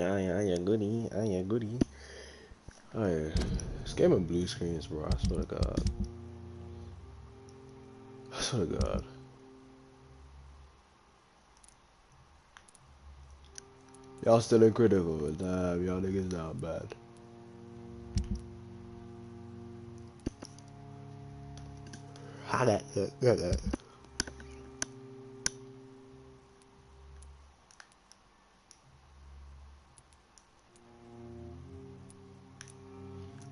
Yeah, goodie. Yeah, goodie. Alright. This game of blue screens, bro. I swear to God. I swear to God. Y'all still in critical. Damn, y'all niggas down bad. How that?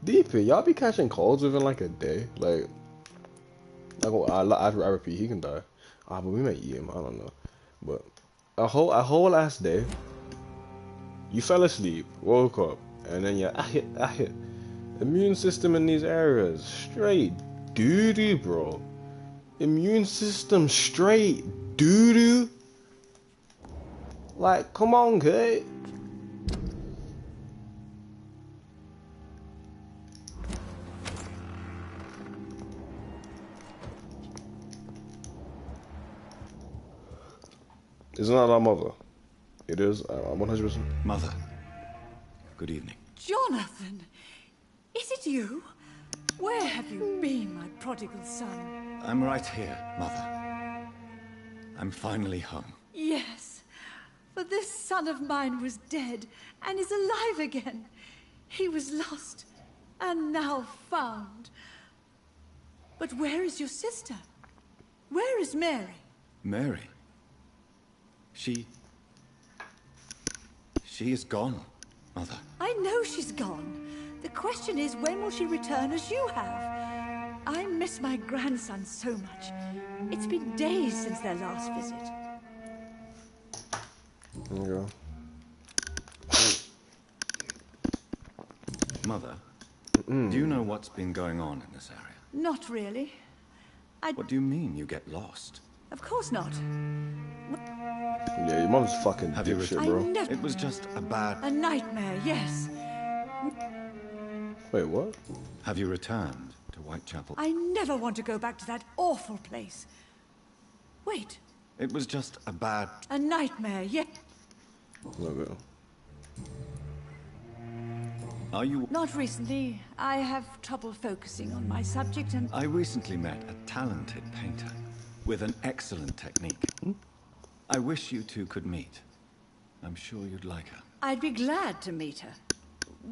Deep, y'all be catching colds within like a day. Like I repeat, he can die. Ah, but we might eat him. I don't know. But a whole last day, you fell asleep, woke up, and then your immune system in these areas straight doo doo, bro. Immune system straight doo doo. Like, come on, kid. It's not our mother. It is. I'm 100%. Mother. Good evening. Jonathan, is it you? Where have you been, my prodigal son? I'm right here, Mother. I'm finally home. Yes, for this son of mine was dead and is alive again. He was lost and now found. But where is your sister? Where is Mary? Mary? She is gone, Mother. I know she's gone. The question is, when will she return as you have? I miss my grandson so much. It's been days since their last visit. There you go. Mother, do you know what's been going on in this area? Not really. What do you mean you get lost? Of course not. Yeah, your mom's fucking dipshit, bro. It was just a nightmare, yes. Wait, what? Have you returned to Whitechapel? I never want to go back to that awful place. Wait. It was just a nightmare, yes. Okay. Are you... Not recently. I have trouble focusing on my subject and... I recently met a talented painter with an excellent technique. I wish you two could meet. I'm sure you'd like her. I'd be glad to meet her.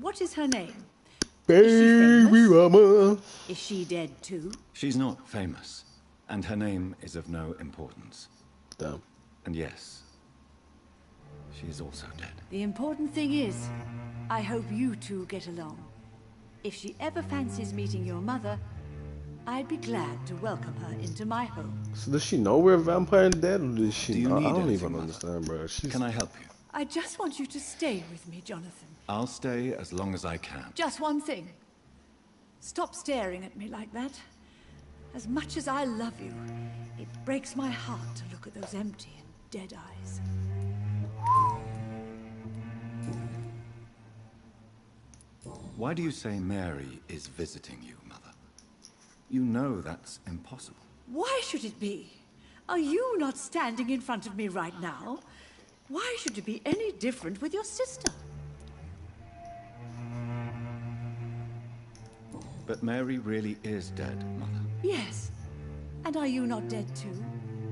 What is her name? Baby mama. Is she dead too? She's not famous, and her name is of no importance. Damn. And yes, she is also dead. The important thing is, I hope you two get along. If she ever fancies meeting your mother, I'd be glad to welcome her into my home. So does she know we're vampire and dead, or does she? Do you need I don't anything, even understand, bro. Can I help you? I just want you to stay with me, Jonathan. I'll stay as long as I can. Just one thing. Stop staring at me like that. As much as I love you, it breaks my heart to look at those empty and dead eyes. Why do you say Mary is visiting you, Mother? You know that's impossible. Why should it be? Are you not standing in front of me right now? Why should it be any different with your sister? But Mary really is dead, Mother. Yes. And are you not dead too?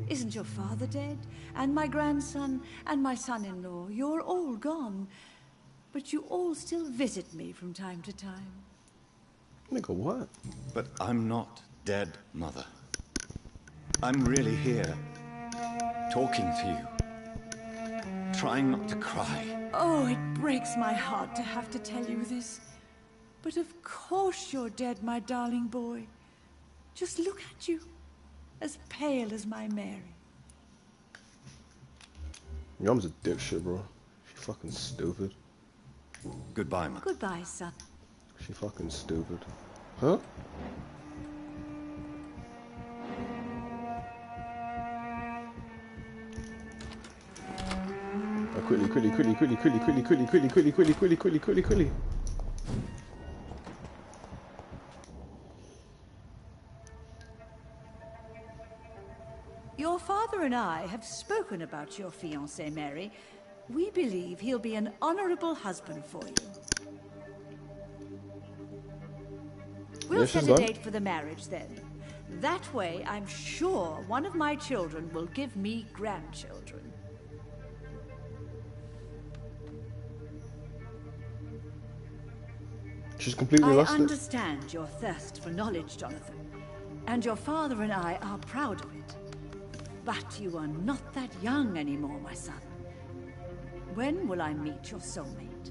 Isn't your father dead? And my grandson? And my son-in-law? You're all gone. But you all still visit me from time to time. Nigga, what? But I'm not dead, Mother. I'm really here, talking to you, trying not to cry. Oh, it breaks my heart to have to tell you this. But of course you're dead, my darling boy. Just look at you, as pale as my Mary. Your mom's a dipshit, bro. She fucking stupid. Goodbye, Mother. Goodbye, son. She fucking stupid. Huh? Quickly. Your father and I have spoken about your fiancée, Mary, We believe he'll be an honorable husband for you. We'll set a date for the marriage then. That way, I'm sure one of my children will give me grandchildren. She's completely lost it. I understand your thirst for knowledge, Jonathan. And your father and I are proud of it. But you are not that young anymore, my son. When will I meet your soulmate?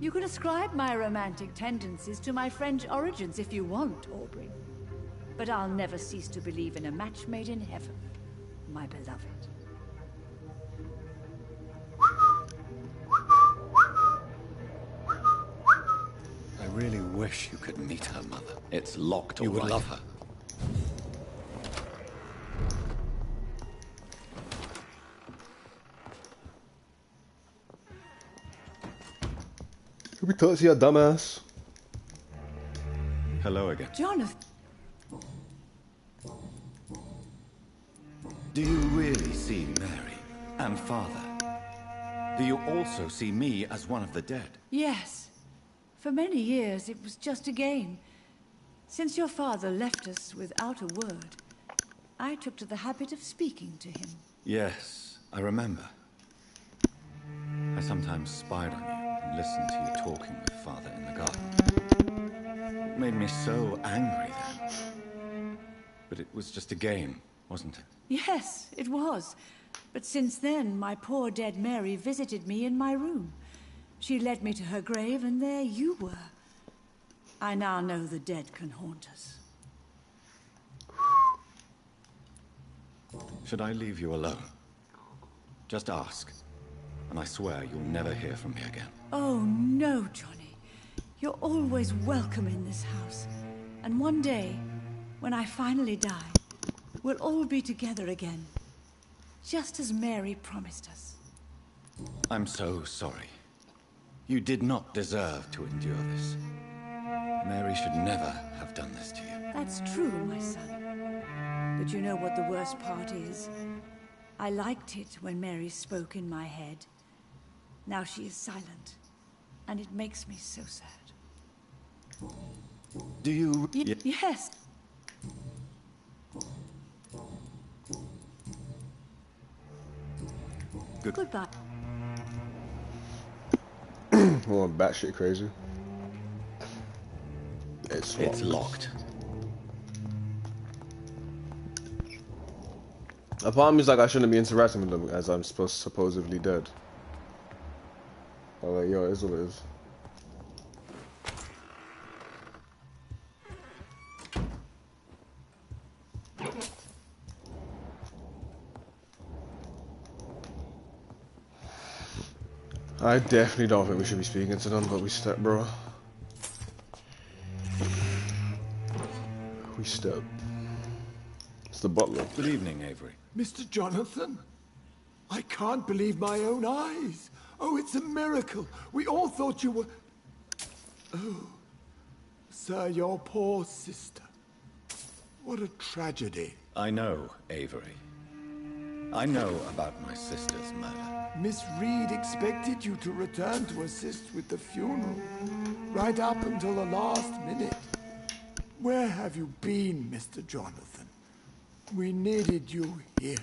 You can ascribe my romantic tendencies to my French origins if you want, Aubrey. But I'll never cease to believe in a match made in heaven, my beloved. I really wish you could meet her mother. It's locked, You would love her. Who be talking to your dumbass? Hello again. Jonathan. Do you really see Mary and Father? Do you also see me as one of the dead? Yes. For many years, it was just a game. Since your father left us without a word, I took to the habit of speaking to him. Yes, I remember. I sometimes spied on you and listened to you talking with Father in the garden. It made me so angry then. But it was just a game, wasn't it? Yes, it was. But since then, my poor dead Mary visited me in my room. She led me to her grave, and there you were. I now know the dead can haunt us. Should I leave you alone? Just ask, and I swear you'll never hear from me again. Oh, no, Johnny. You're always welcome in this house. And one day, when I finally die, we'll all be together again. Just as Mary promised us. I'm so sorry. You did not deserve to endure this. Mary should never have done this to you. That's true, my son. But you know what the worst part is? I liked it when Mary spoke in my head. Now she is silent, and it makes me so sad. Do you... Yes. Goodbye. Oh, batshit crazy. It's locked. A part of me is like I shouldn't be interacting with them as I'm supposedly dead. Oh, like, yo, it is what it is. I definitely don't think we should be speaking to them, but we step, bro. We step. It's the butler. Good evening, Avery. Mr. Jonathan? I can't believe my own eyes. Oh, it's a miracle. We all thought you were... Oh, sir, your poor sister. What a tragedy. I know, Avery. I know about my sister's murder. Miss Reed expected you to return to assist with the funeral, right up until the last minute. Where have you been, Mr. Jonathan? We needed you here.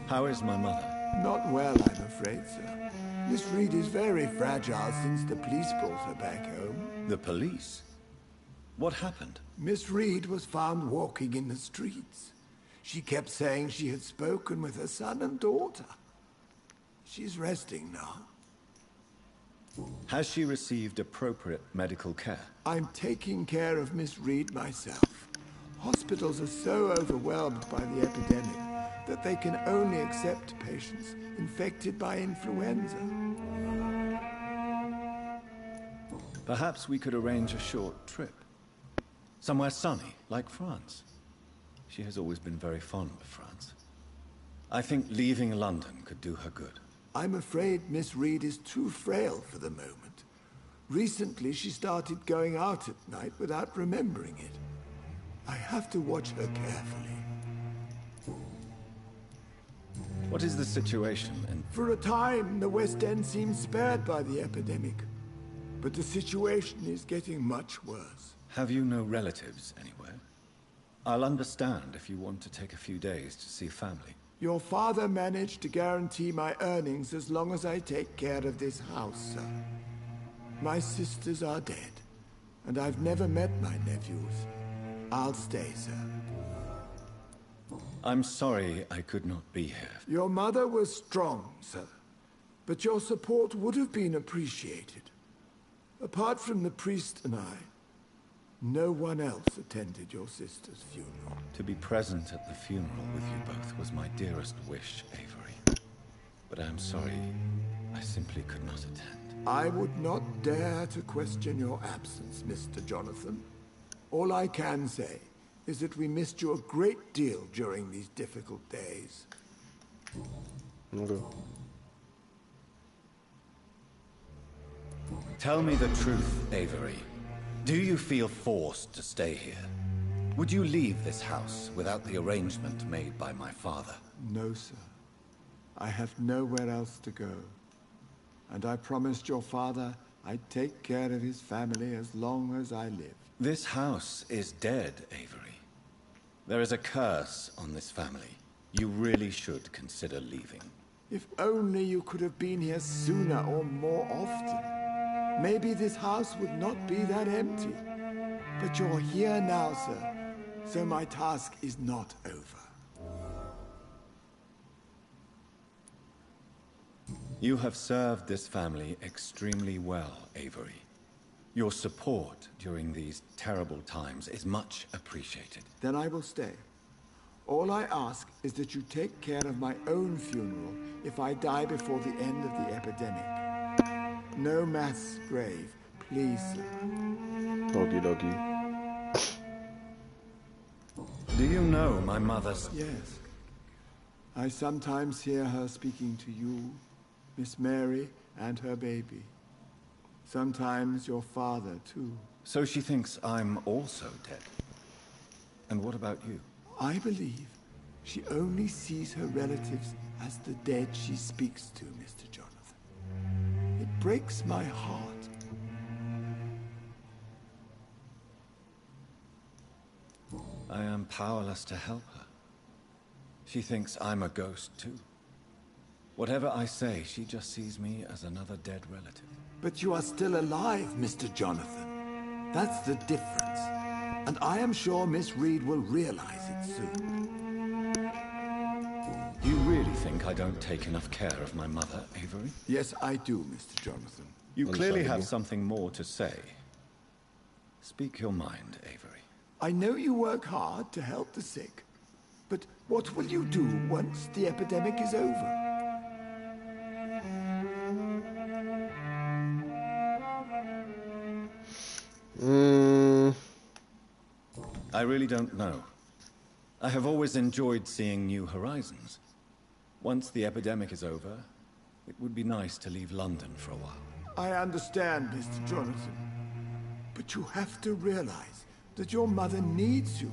How is my mother? Not well, I'm afraid, sir. Miss Reed is very fragile since the police brought her back home. The police? What happened? Miss Reed was found walking in the streets. She kept saying she had spoken with her son and daughter. She's resting now. Has she received appropriate medical care? I'm taking care of Miss Reed myself. Hospitals are so overwhelmed by the epidemic that they can only accept patients infected by influenza. Perhaps we could arrange a short trip. Somewhere sunny, like France. She has always been very fond of France. I think leaving London could do her good. I'm afraid Miss Reed is too frail for the moment. Recently, she started going out at night without remembering it. I have to watch her carefully. What is the situation? And For a time, the West End seemed spared by the epidemic. But the situation is getting much worse. have you no relatives anywhere? I'll understand if you want to take a few days to see family. Your father managed to guarantee my earnings as long as I take care of this house, sir. My sisters are dead, and I've never met my nephews. I'll stay, sir. I'm sorry I could not be here. Your mother was strong, sir, but your support would have been appreciated. Apart from the priest and I, no one else attended your sister's funeral. To be present at the funeral with you both was my dearest wish, Avery. But I'm sorry, I simply could not attend. I would not dare to question your absence, Mr. Jonathan. All I can say is that we missed you a great deal during these difficult days. Okay. Tell me the truth, Avery. Do you feel forced to stay here? Would you leave this house without the arrangement made by my father? No, sir. I have nowhere else to go. And I promised your father I'd take care of his family as long as I live. This house is dead, Avery. There is a curse on this family. You really should consider leaving. If only you could have been here sooner or more often. Maybe this house would not be that empty. But you're here now, sir. So my task is not over. You have served this family extremely well, Avery. Your support during these terrible times is much appreciated. Then I will stay. All I ask is that you take care of my own funeral if I die before the end of the epidemic. No mass grave, please, sir. Okie dokie. Do you know my mother's... Yes. I sometimes hear her speaking to you, Miss Mary, and her baby. Sometimes your father, too. So she thinks I'm also dead. And what about you? I believe she only sees her relatives as the dead she speaks to, Mr. Jonathan. It breaks my heart. I am powerless to help her. She thinks I'm a ghost, too. Whatever I say, she just sees me as another dead relative. But you are still alive, Mr. Jonathan. That's the difference. And I am sure Miss Reed will realize it soon. You really think I don't take enough care of my mother, Avery? Yes, I do, Mr. Jonathan. You clearly have Understandable. something more to say. Speak your mind, Avery. I know you work hard to help the sick. But what will you do once the epidemic is over? I really don't know. I have always enjoyed seeing new horizons. Once the epidemic is over, it would be nice to leave London for a while. I understand, Mr. Jonathan. But you have to realize that your mother needs you.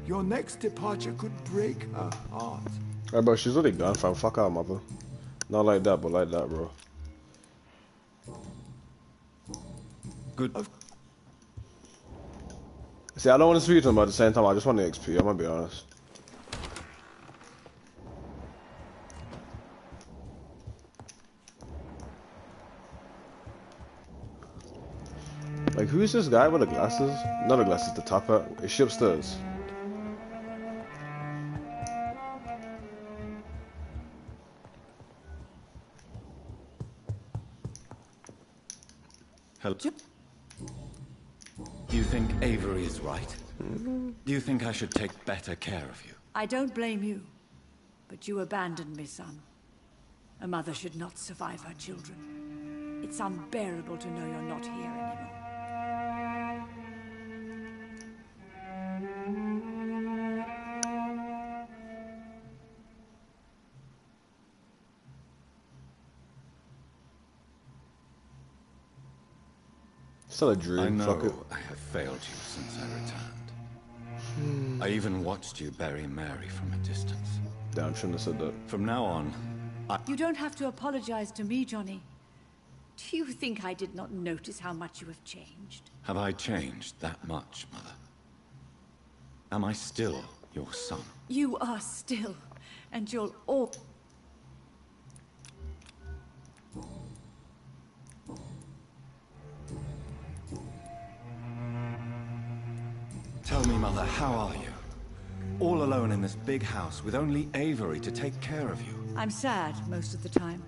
Your next departure could break her heart. Alright, bro, she's really gone, fam. Fuck her, mother. Not like that, but like that, bro. Good. See, I don't want to speak to him, but at the same time, I just want the XP. I'm gonna be honest. Like, who's this guy with the glasses? Not the glasses, the top hat. It ships stairs. Hello. Do you think Avery is right? Do you think I should take better care of you? I don't blame you, but you abandoned me, son. A mother should not survive her children. It's unbearable to know you're not here anymore. Still a I dream. know Fuck it. I have failed you since I returned. I even watched you bury Mary from a distance. Damn, shouldn't have said that. From now on, You don't have to apologize to me, Johnny. Do you think I did not notice how much you have changed? have I changed that much, Mother? Am I still your son? You are still, and you'll all... Tell me, Mother, how are you? All alone in this big house with only Avery to take care of you. I'm sad most of the time.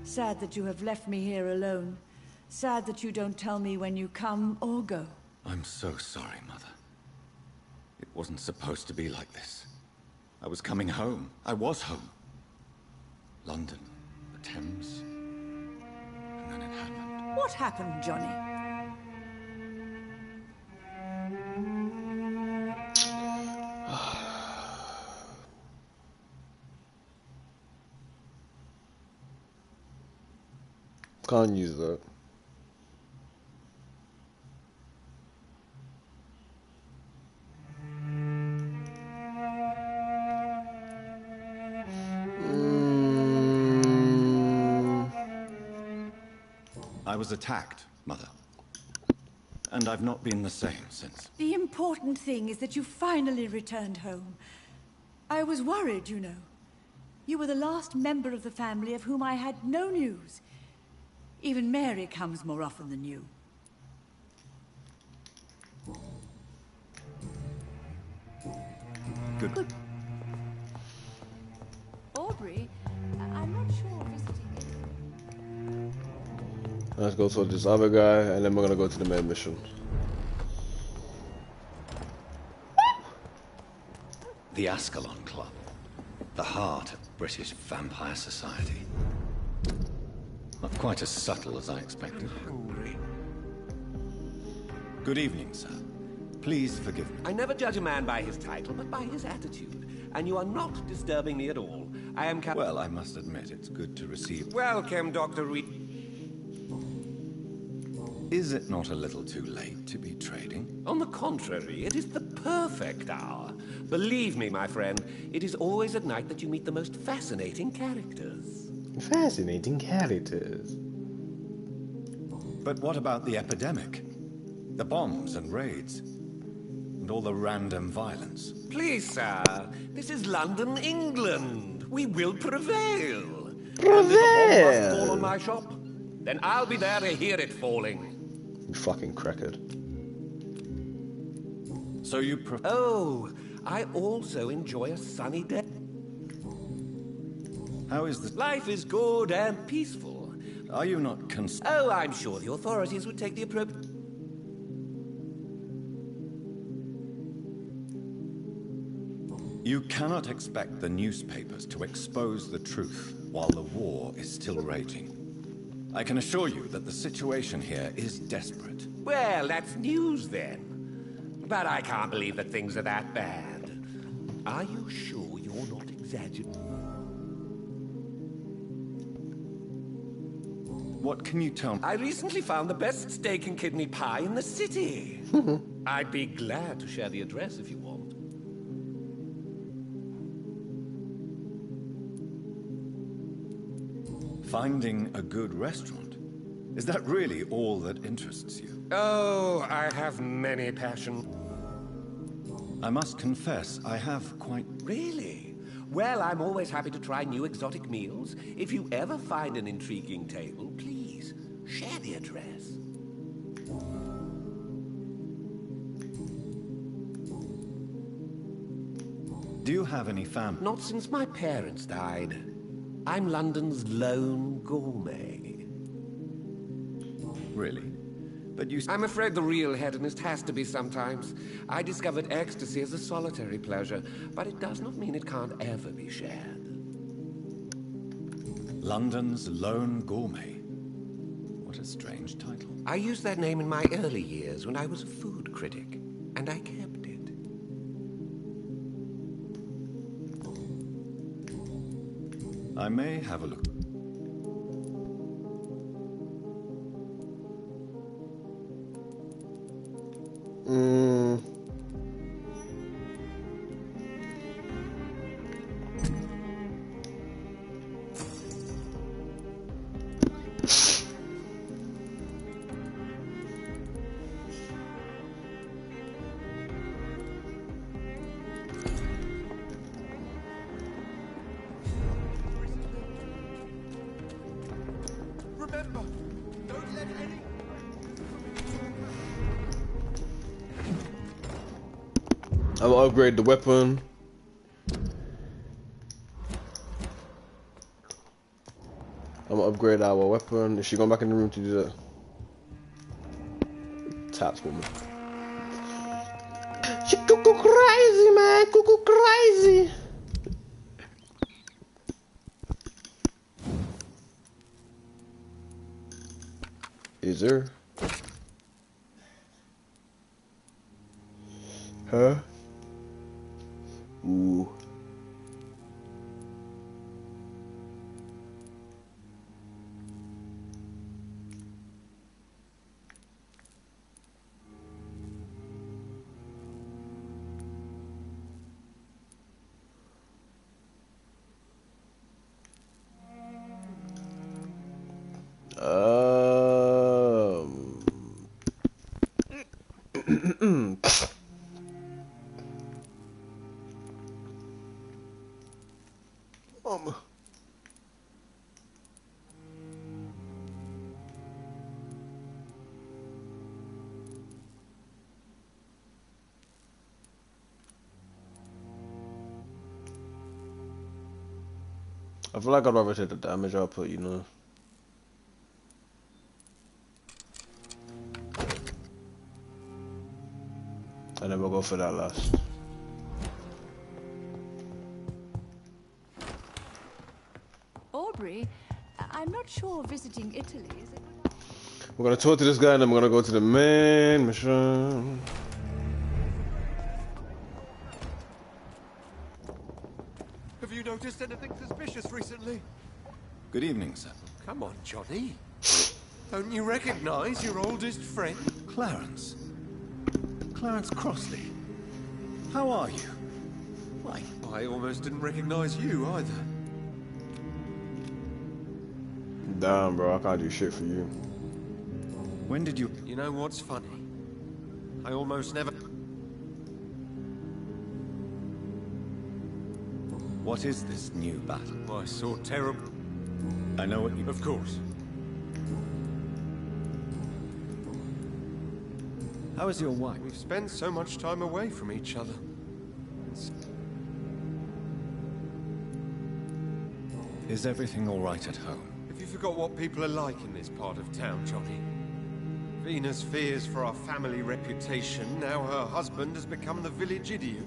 Sad that you have left me here alone. Sad that you don't tell me when you come or go. I'm so sorry, Mother. It wasn't supposed to be like this. I was coming home. I was home. London, the Thames, and then it happened. What happened, Johnny? Can't use that. I was attacked, Mother. And I've not been the same since. The important thing is that you finally returned home. I was worried, you know. You were the last member of the family of whom I had no news. Even Mary comes more often than you. Good. Aubrey, I'm not sure visiting you. Let's go to this other guy, and then we're gonna go to the main mission. The Ascalon Club. The heart of British vampire society. Not quite as subtle as I expected. Hungry. Good evening, sir. Please forgive me. I never judge a man by his title, but by his attitude. And you are not disturbing me at all. I am Well, I must admit, it's good to receive... Welcome, Dr. Reed. Is it not a little too late to be trading? On the contrary, it is the perfect hour. Believe me, my friend, it is always at night that you meet the most fascinating characters. Fascinating characters. But what about the epidemic? The bombs and raids? And all the random violence? Please, sir, this is London, England. We will prevail. Prevail! And if a bomb must fall on my shop, then I'll be there to hear it falling. You fucking crackhead. So you Oh, I also enjoy a sunny day. How is the... Life is good and peaceful. Are you not Oh, I'm sure the authorities would take the appropriate... You cannot expect the newspapers to expose the truth while the war is still raging. I can assure you that the situation here is desperate. Well, that's news then. But I can't believe that things are that bad. Are you sure you're not exaggerating? What can you tell me? I recently found the best steak and kidney pie in the city. I'd be glad to share the address if you want. Finding a good restaurant? Is that really all that interests you? Oh, I have many passions. I must confess, I have quite... Really? Well, I'm always happy to try new exotic meals. If you ever find an intriguing table, please share the address. Do you have any family? Not since my parents died. I'm London's lone gourmet. Really? But you... I'm afraid the real hedonist has to be sometimes. I discovered ecstasy as a solitary pleasure, but it does not mean it can't ever be shared. London's lone gourmet. What a strange title. I used that name in my early years when I was a food critic, and I kept it. I may have a look. Remember, don't let any... I'm gonna upgrade the weapon. I'm gonna upgrade our weapon. Is she going back in the room to do that? Taps woman. She cuckoo crazy, man. Cuckoo crazy. Is there? Huh? Ooh. I feel like I'd rather take the damage output, you know. And then we'll go for that last. Aubrey, I'm not sure visiting Italy is a good... We're gonna talk to this guy and then we're gonna go to the main mission. Have you noticed anything suspicious recently? Good evening, sir. Come on, Johnny. Don't you recognize your oldest friend? Clarence. Clarence Crossley. How are you? Why? I almost didn't recognize you either. Damn, bro, I can't do shit for you. When did you... You know what's funny? I almost never... What is this new battle? I saw terrible... I know what you... Of course. How is your wife? We've spent so much time away from each other. Is everything all right at home? Have you forgot what people are like in this part of town, Johnny? Venus fears for our family reputation. Now her husband has become the village idiot.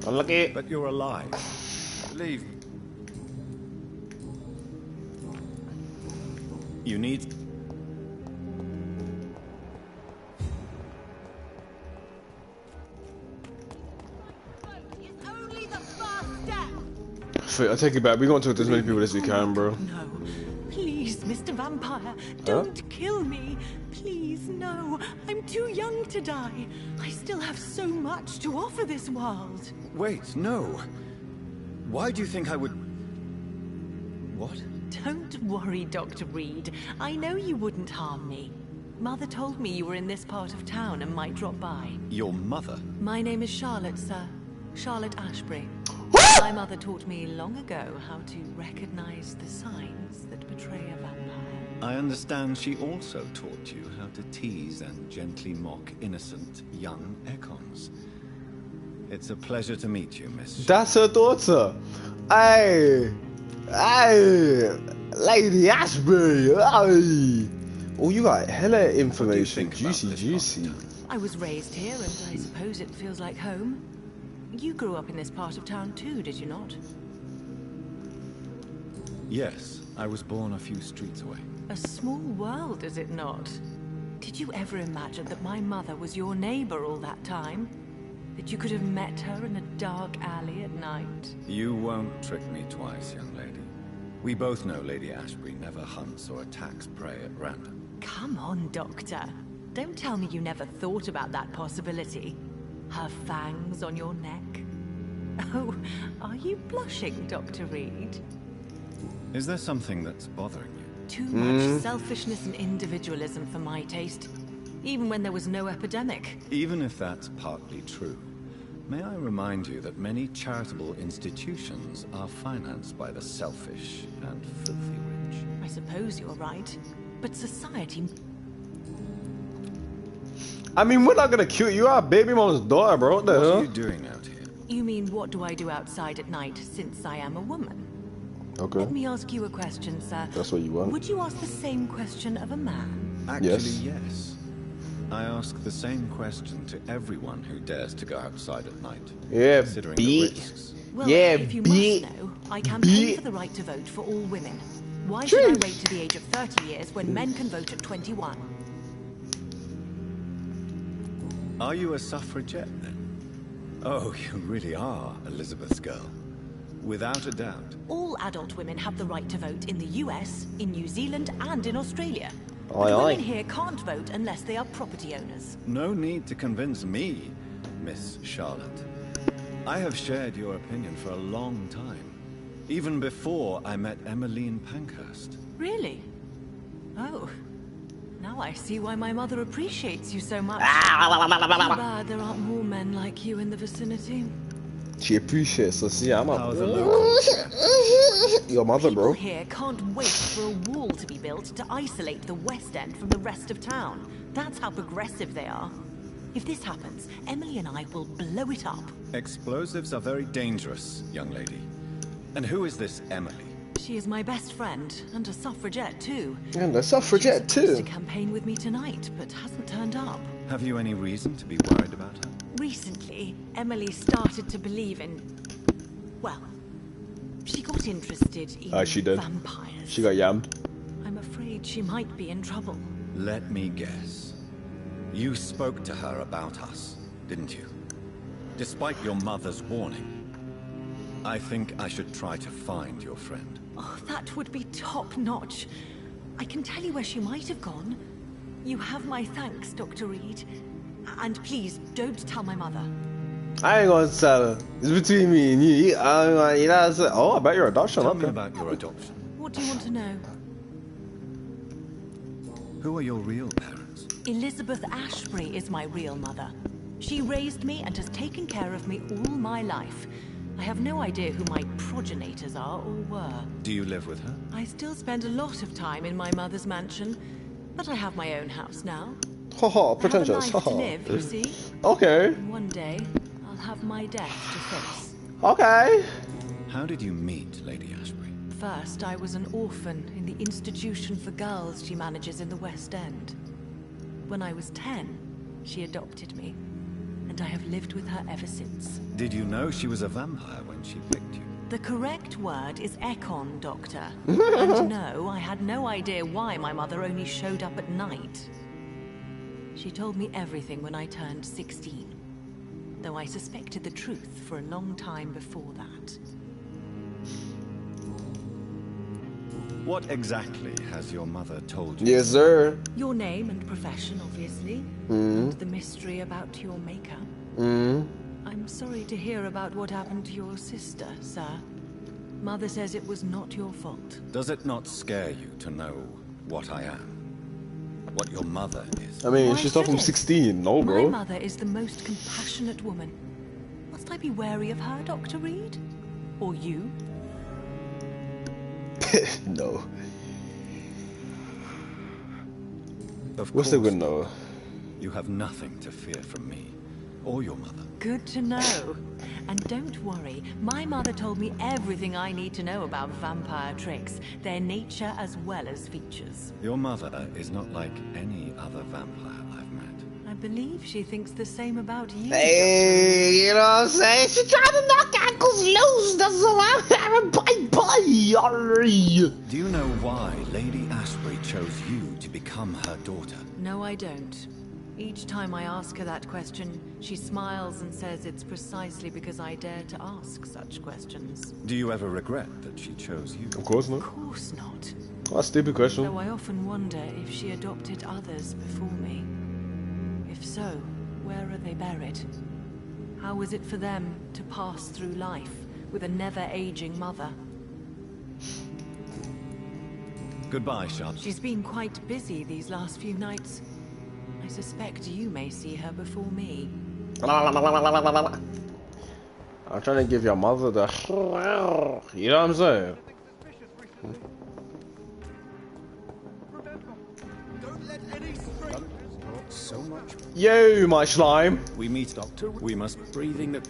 Unlucky. But you're alive. Believe me. You need... I take it back. We're gonna talk to as many people as we can, bro. No. Please, Mr. Vampire, don't kill me. Please, no. I'm too young to die. I still have so much to offer this world. Wait, no. Why do you think I would... What? Don't worry, Dr. Reed. I know you wouldn't harm me. Mother told me you were in this part of town and might drop by. Your mother? My name is Charlotte, sir. Charlotte Ashbury. My mother taught me long ago how to recognize the signs that betray a vampire. I understand she also taught you how to tease and gently mock innocent young Ekons. It's a pleasure to meet you, Miss... That's her daughter. Hey, Lady Ashbury. Hey. Oh, you got hella information. Juicy. I was raised here, and I suppose it feels like home. You grew up in this part of town too, did you not? Yes, I was born a few streets away. A small world, is it not? Did you ever imagine that my mother was your neighbor all that time? That you could have met her in a dark alley at night? You won't trick me twice, young lady. We both know Lady Ashbury never hunts or attacks prey at random. Come on, Doctor. Don't tell me you never thought about that possibility. Her fangs on your neck. Oh, are you blushing, Dr. Reed? Is there something that's bothering you? Too much selfishness and individualism for my taste, even when there was no epidemic. Even if that's partly true, may I remind you that many charitable institutions are financed by the selfish and filthy rich. I suppose you're right, but society... I mean, we're not gonna kill you. Our baby mom's daughter, bro. What the What hell? are you doing out here? You mean, what do I do outside at night, since I am a woman? Okay. Let me ask you a question, sir. That's what you want. Would you ask the same question of a man? Actually, yes. I ask the same question to everyone who dares to go outside at night. Yeah, considering B. the risks. Well, Yeah, if you B. must know, I campaign for the right to vote for all women. Why should I wait to the age of 30 years when men can vote at 21? Are you a suffragette then? Oh, you really are Elizabeth's girl. Without a doubt. All adult women have the right to vote in the US, in New Zealand, and in Australia. Aye, But aye. women here can't vote unless they are property owners. No need to convince me, Miss Charlotte. I have shared your opinion for a long time. Even before I met Emmeline Pankhurst. Really? Oh. Now I see why my mother appreciates you so much. Ah, Too bad there aren't more men like you in the vicinity. She appreciates us. Yeah, I'm How are the a... locals? Your mother, People bro. here can't wait for a wall to be built to isolate the West End from the rest of town. That's how progressive they are. If this happens, Emily and I will blow it up. Explosives are very dangerous, young lady. And who is this Emily? She is my best friend, and a suffragette too. And the suffragette She was supposed too. to campaign with me tonight, but hasn't turned up. Have you any reason to be worried about her? Recently, Emily started to believe in... well, she got interested in She did. vampires. She got yammed. I'm afraid she might be in trouble. Let me guess. You spoke to her about us, didn't you? Despite your mother's warning. I think I should try to find your friend. Oh, that would be top-notch. I can tell you where she might have gone. You have my thanks, Dr. Reed. And please, don't tell my mother. I ain't gonna tell her. It's between me and you. You know, oh, I bet your adoption. Tell me Okay. about your adoption. What do you want to know? Who are your real parents? Elizabeth Ashbury is my real mother. She raised me and has taken care of me all my life. I have no idea who my progenitors are or were. Do you live with her? I still spend a lot of time in my mother's mansion, but I have my own house now. Ha ha, I have a pretentious. Ha life to ha. live, you see. Okay. And one day, I'll have my death to face. Okay. How did you meet Lady Ashbury? First, I was an orphan in the institution for girls she manages in the West End. When I was 10, she adopted me, and I have lived with her ever since. Did you know she was a vampire when she picked you? The correct word is Ekon, Doctor. And no, I had no idea why my mother only showed up at night. She told me everything when I turned 16, though I suspected the truth for a long time before that. What exactly has your mother told you? Yes, sir. Your name and profession, obviously, and the mystery about your maker. I'm sorry to hear about what happened to your sister, sir. Mother says it was not your fault. Does it not scare you to know what I am? What your mother is? I mean, Why she's still should from it? 16. No, My bro. mother is the most compassionate woman. Must I be wary of her, Dr. Reed? Or you? No. Of We're course, still gonna know. you have nothing to fear from me or your mother. Good to know. And don't worry, my mother told me everything I need to know about vampire tricks, their nature as well as features. Your mother is not like any other vampire I've met. I believe she thinks the same about you. Hey, you know what I'm saying? She tried to knock ankles loose. That's all I'm having. Bye. Do you know why Lady Ashbury chose you to become her daughter? No, I don't. Each time I ask her that question, she smiles and says it's precisely because I dare to ask such questions. Do you ever regret that she chose you? Of course not. Of course not. What a stupid question. Though I often wonder if she adopted others before me. If so, where are they buried? How was it for them to pass through life with a never-aging mother? Goodbye, Charlotte. She's been quite busy these last few nights. I suspect you may see her before me. I'm trying to give your mother the... You know what I'm saying? So much. Yo, my slime. We meet, Doctor. We must Breathing the...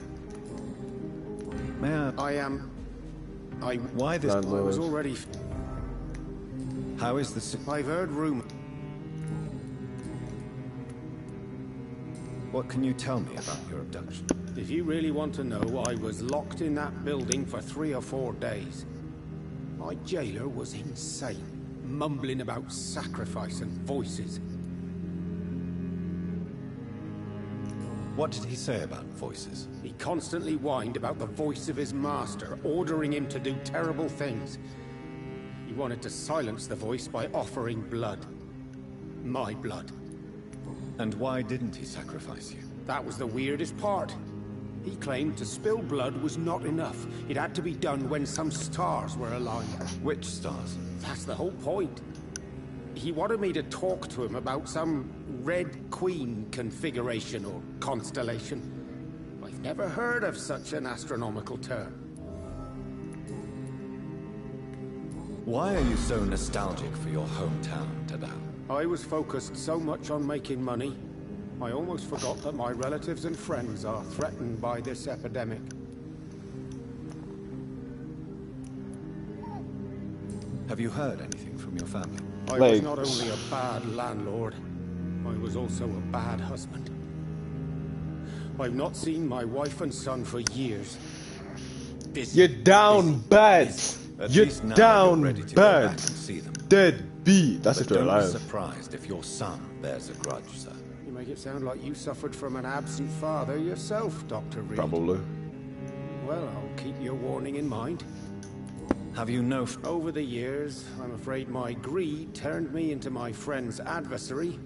May I am... Why this? I was already... How is the... I've heard rumor. What can you tell me about your abduction? If you really want to know, I was locked in that building for 3 or 4 days. My jailer was insane, mumbling about sacrifice and voices. What did he say about voices? He constantly whined about the voice of his master, ordering him to do terrible things. He wanted to silence the voice by offering blood. My blood. And why didn't he sacrifice you? That was the weirdest part. He claimed to spill blood was not enough. It had to be done when some stars were aligned. Which stars? That's the whole point. He wanted me to talk to him about some Red Queen configuration or constellation. I've never heard of such an astronomical term. Why are you so nostalgic for your hometown, Tadao? I was focused so much on making money, I almost forgot that my relatives and friends are threatened by this epidemic. Have you heard anything from your family? I was not only a bad landlord, I was also a bad husband. I've not seen my wife and son for years. You're down bad. You're down ready to bad. go back and see them. Dead beat. That's if they're Don't be alive. surprised if your son bears a grudge, sir. You make it sound like you suffered from an absent father yourself, Dr. Reed. Probably. Well, I'll keep your warning in mind. Have you no... Over the years, I'm afraid my greed turned me into my friend's adversary,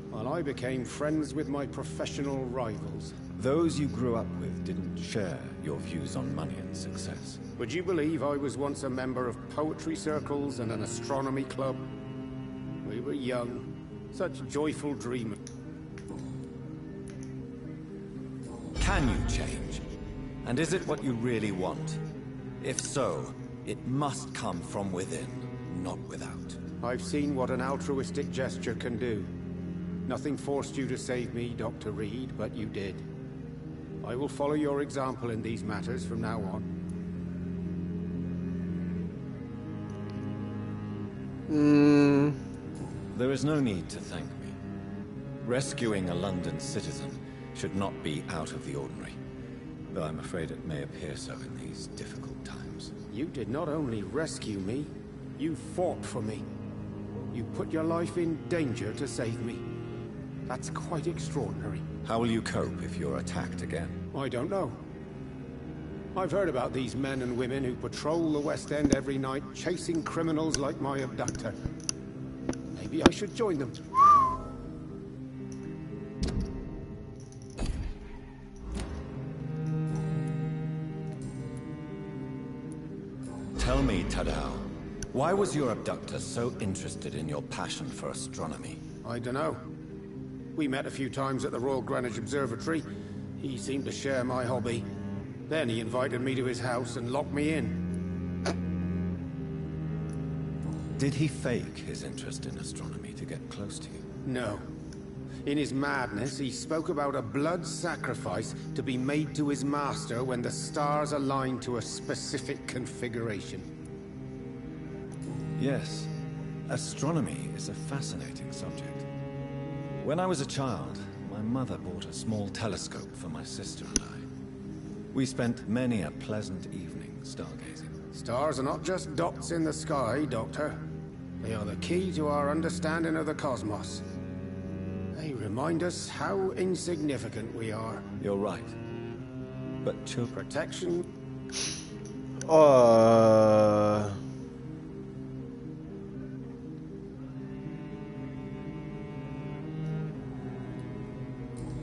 while I became friends with my professional rivals. Those you grew up with didn't share your views on money and success. Would you believe I was once a member of poetry circles and an astronomy club? We were young, such joyful dreamers. Can you change? And is it what you really want? If so, it must come from within, not without. I've seen what an altruistic gesture can do. Nothing forced you to save me, Dr. Reed, but you did. I will follow your example in these matters from now on. There is no need to thank me. Rescuing a London citizen should not be out of the ordinary, though I'm afraid it may appear so in these difficult times. You did not only rescue me, you fought for me. You put your life in danger to save me. That's quite extraordinary. How will you cope if you're attacked again? I don't know. I've heard about these men and women who patrol the West End every night, chasing criminals like my abductor. Maybe I should join them. Tell me, Tadao, why was your abductor so interested in your passion for astronomy? I don't know. We met a few times at the Royal Greenwich Observatory. He seemed to share my hobby. Then he invited me to his house and locked me in. Did he fake his interest in astronomy to get close to you? No. In his madness, he spoke about a blood sacrifice to be made to his master when the stars aligned to a specific configuration. Yes. Astronomy is a fascinating subject. When I was a child, my mother bought a small telescope for my sister and I. We spent many a pleasant evening stargazing. Stars are not just dots in the sky, Doctor. They are the key to our understanding of the cosmos. They remind us how insignificant we are. You're right. But children... Protection...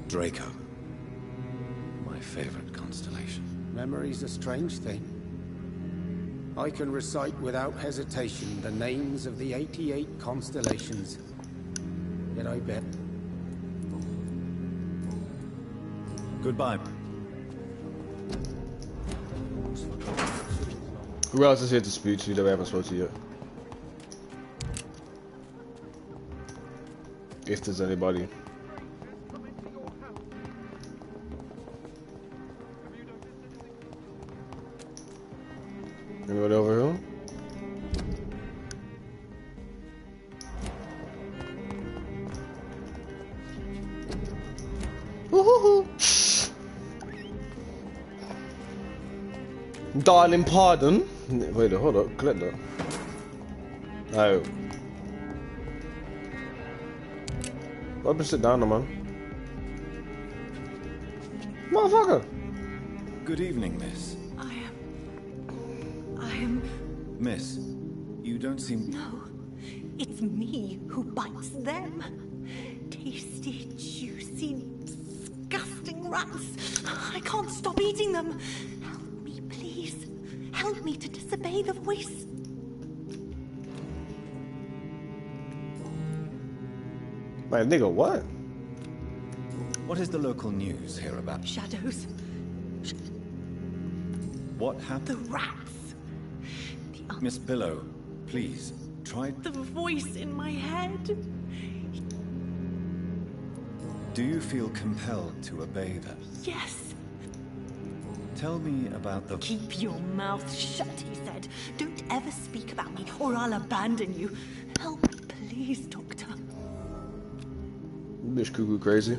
Draco. My favorite constellation. Memory's a strange thing. I can recite without hesitation the names of the 88 constellations. Yet I bet. Goodbye. Who else is here to speak to you that we haven't spoken to yet? If there's anybody. Anybody over here? Woohoo! Darling, pardon. Wait, hold up. Collect that. Oh. Let me sit down, man. Motherfucker. Good evening, miss. I am... Miss, you don't seem... No, it's me who bites them. Tasty, juicy, disgusting rats. I can't stop eating them. Help me, please. Help me to disobey the voice. My nigga, what? What is the local news here about? Shadows. What happened? The rats. Miss Billow, please, try... The voice in my head. Do you feel compelled to obey them? Yes. Tell me about the... Keep your mouth shut, he said. Don't ever speak about me, or I'll abandon you. Help me, please, Doctor. Bitch cuckoo crazy.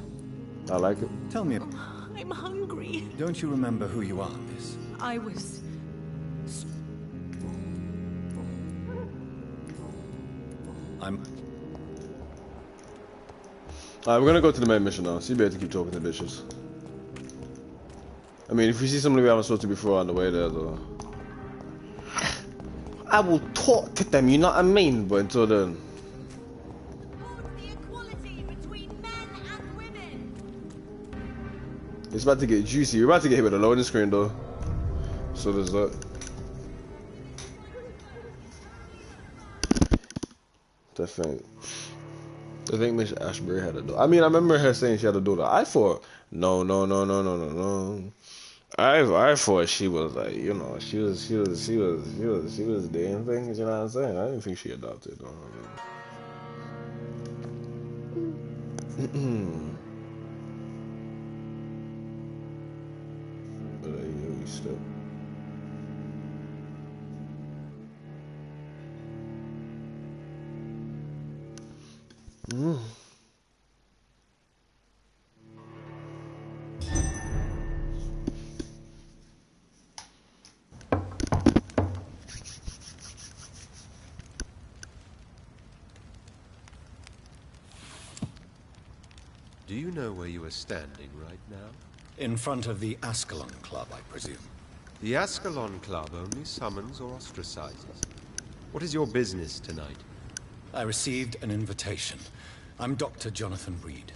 I like it. Tell me... I'm hungry. Don't you remember who you are, miss? I was... Alright, we're gonna go to the main mission now. So you better keep talking to bitches. I mean, if we see somebody we haven't spoken to before on the way there, though, I will talk to them, you know what I mean? But until then... The equality between men and women. It's about to get juicy. We're about to get hit with a loading screen, though. So there's that. Definitely. I think Miss Ashbury had a daughter. I mean, I remember her saying she had a daughter. I thought, no. I thought she was like, you know, she was doing things. You know what I'm saying? I didn't think she adopted. But you still. Do you know where you are standing right now? In front of the Ascalon Club, I presume. The Ascalon Club only summons or ostracizes. What is your business tonight? I received an invitation. I'm Dr. Jonathan Reed.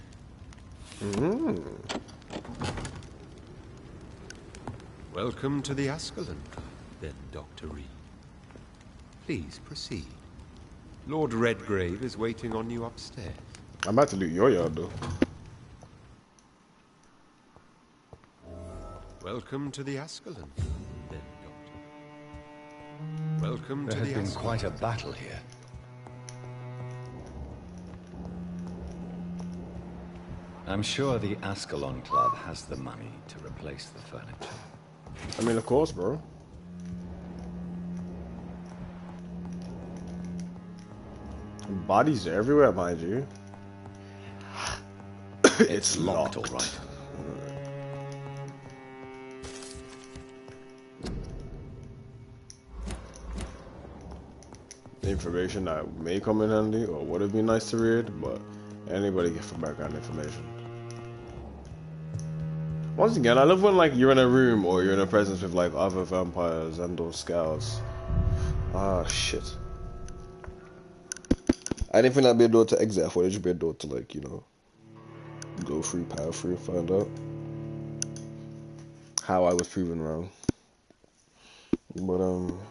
Welcome to the Ascalon Club, then, Dr. Reed. Please proceed. Lord Redgrave is waiting on you upstairs. I'm about to loot your yard, though. Welcome to the Ascalon Club, then, Doctor. Welcome to the Ascalon. There has been quite a battle here. I'm sure the Ascalon Club has the money to replace the furniture. I mean, of course, bro. Bodies everywhere, mind you. It's locked, all right. Information that may come in handy or would have been nice to read, but anybody get some background information. Once again, I love when like you're in a room or you're in a presence with like other vampires and those scouts. Ah, shit. I didn't think that'd be a door to exit. For it should be a door to like, you know, go through, power through, find out how I was proven wrong. But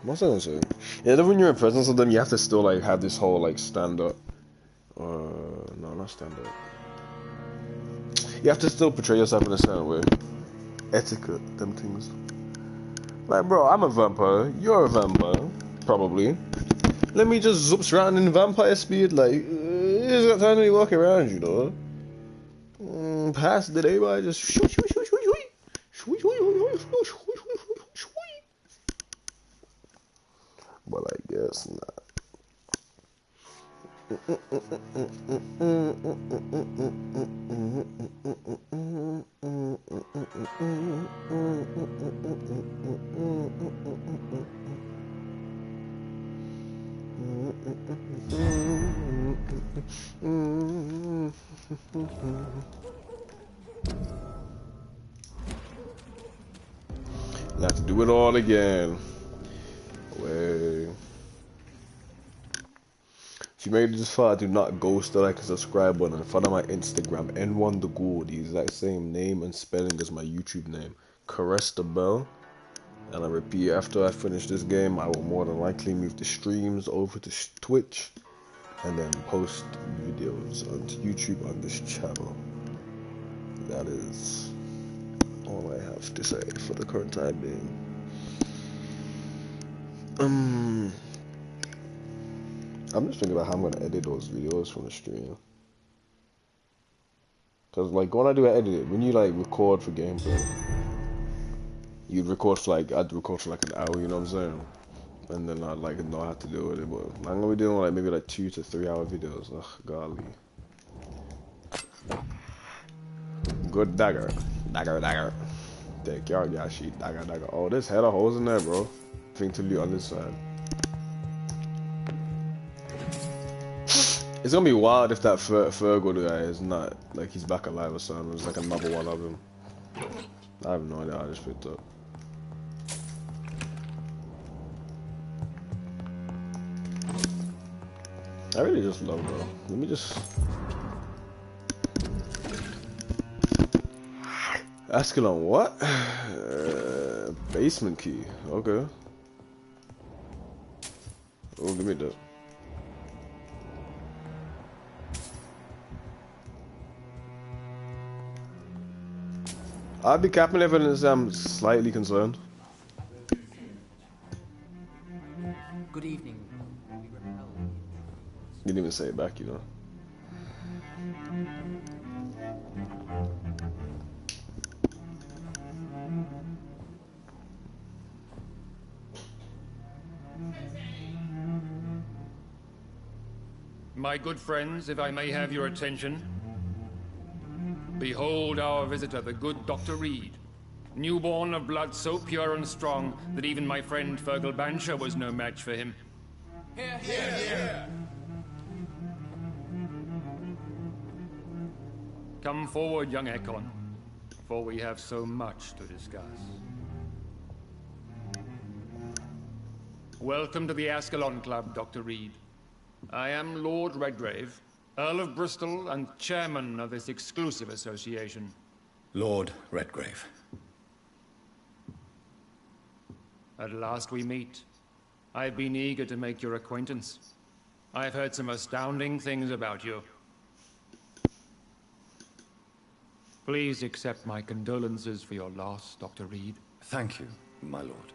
what's I gonna say? Yeah, then when you're in presence of them, you have to still like have this whole like stand up. No, not stand up. You have to still portray yourself in a certain way. Etiquette, them things. Like, bro, I'm a vampire. You're a vampire, probably. Let me just zoop around in vampire speed. Like, you just got time to walk around, you know. Past the day by just shoo shoo shoo shoo shoo shoo shoo shoo shoo. But I guess not. I have to do it all again. Way. If you made it this far, do not ghost the like and subscribe button and follow my Instagram, N1 the Ghoul, the exact same name and spelling as my YouTube name. Caress the bell. And I repeat, after I finish this game, I will more than likely move the streams over to Twitch and then post videos onto YouTube on this channel. That is all I have to say for the current time being. I'm just thinking about how I'm gonna edit those videos from the stream. Cause like when I do edit it, when you like record for gameplay, you'd record for like, I'd record for like an hour, you know what I'm saying? And then I'd like know how to deal with it, but I'm gonna be doing like maybe like 2 to 3 hour videos. Ugh, golly. Good dagger. Dagger. Take your Yashi, dagger. Oh, there's hella holes in there, bro. Thing to loot on this side. It's gonna be wild if that Fergal guy is not, like, he's back alive or something. There's like another one of him. I have no idea how I just picked up. I really just love, bro. Let me just... Ascalon, what? Basement key. Okay. Oh, give me that. I'd be capping evidence. I'm slightly concerned. Good evening. You didn't even say it back, you know. My good friends, if I may have your attention. Behold our visitor, the good Dr. Reed. Newborn of blood so pure and strong that even my friend Fergal Bancher was no match for him. Here. Come forward, young Ekon, for we have so much to discuss. Welcome to the Ascalon Club, Dr. Reed. I am Lord Redgrave, Earl of Bristol and chairman of this exclusive association. Lord Redgrave. At last we meet. I've been eager to make your acquaintance. I've heard some astounding things about you. Please accept my condolences for your loss, Dr. Reed. Thank you, my lord.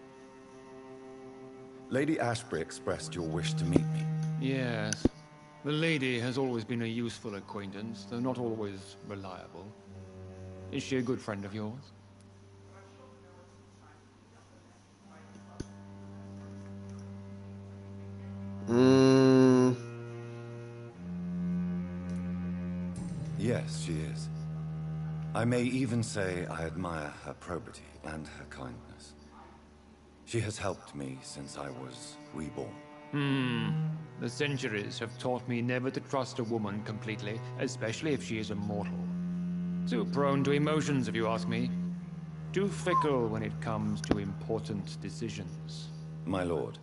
Lady Ashbury expressed your wish to meet me. Yes. The lady has always been a useful acquaintance, though not always reliable. Is she a good friend of yours? Yes, she is. I may even say I admire her probity and her kindness. She has helped me since I was reborn. The centuries have taught me never to trust a woman completely, especially if she is a mortal. Too prone to emotions, if you ask me. Too fickle when it comes to important decisions. My lord,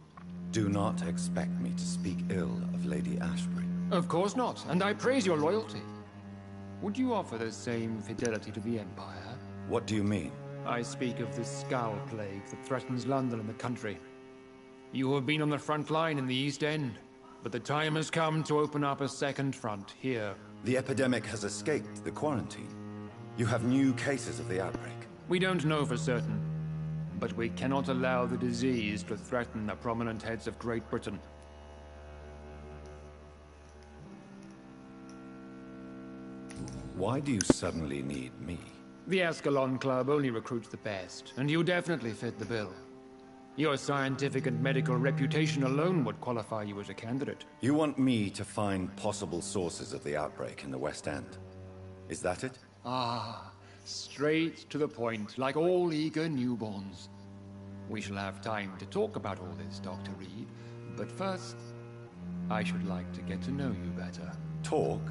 do not expect me to speak ill of Lady Ashbury. Of course not, and I praise your loyalty. Would you offer the same fidelity to the Empire? What do you mean? I speak of the Skull Plague that threatens London and the country. You have been on the front line in the East End, but the time has come to open up a second front here. The epidemic has escaped the quarantine. You have new cases of the outbreak. We don't know for certain, but we cannot allow the disease to threaten the prominent heads of Great Britain. Why do you suddenly need me? The Ascalon Club only recruits the best, and you definitely fit the bill. Your scientific and medical reputation alone would qualify you as a candidate. You want me to find possible sources of the outbreak in the West End. Is that it? Ah, straight to the point, like all eager newborns. We shall have time to talk about all this, Dr. Reed, but first, I should like to get to know you better. Talk?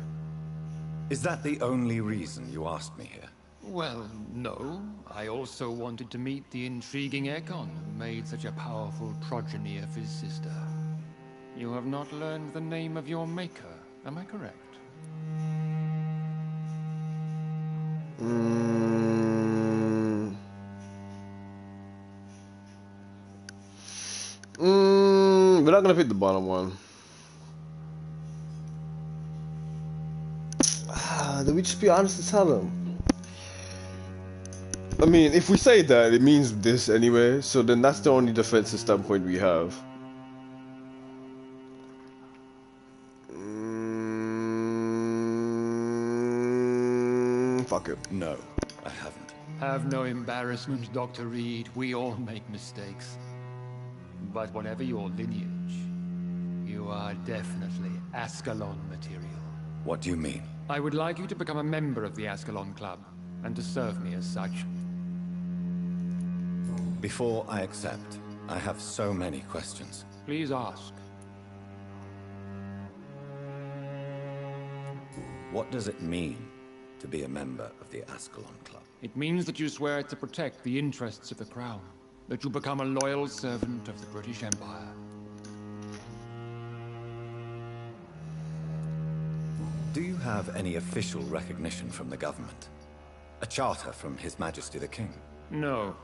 Is that the only reason you asked me here? Well, no. I also wanted to meet the intriguing Ekon who made such a powerful progeny of his sister. You have not learned the name of your maker, am I correct? We're not gonna pick the bottom one. Did we just be honest and tell him? I mean, if we say that, it means this anyway, so then that's the only defensive standpoint we have. Fuck it. No, I haven't. Have no embarrassment, Dr. Reed. We all make mistakes. But whatever your lineage, you are definitely Ascalon material. What do you mean? I would like you to become a member of the Ascalon Club, and to serve me as such. Before I accept, I have so many questions. Please ask. What does it mean to be a member of the Ascalon Club? It means that you swear to protect the interests of the Crown, that you become a loyal servant of the British Empire. Do you have any official recognition from the government? A charter from His Majesty the King? No.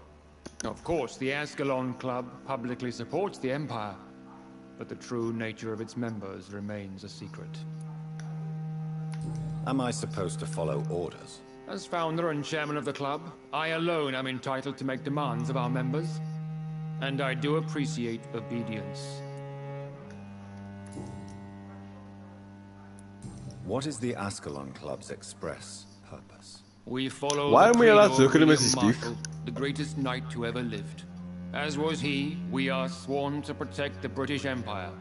Of course, the Ascalon Club publicly supports the Empire, but the true nature of its members remains a secret. Am I supposed to follow orders? As founder and chairman of the club, I alone am entitled to make demands of our members, and I do appreciate obedience. What is the Ascalon Club's express purpose? We follow Why the am we allowed credo to of look at him as he William speaks? Marshall, the greatest knight who ever lived. As was he, we are sworn to protect the British Empire.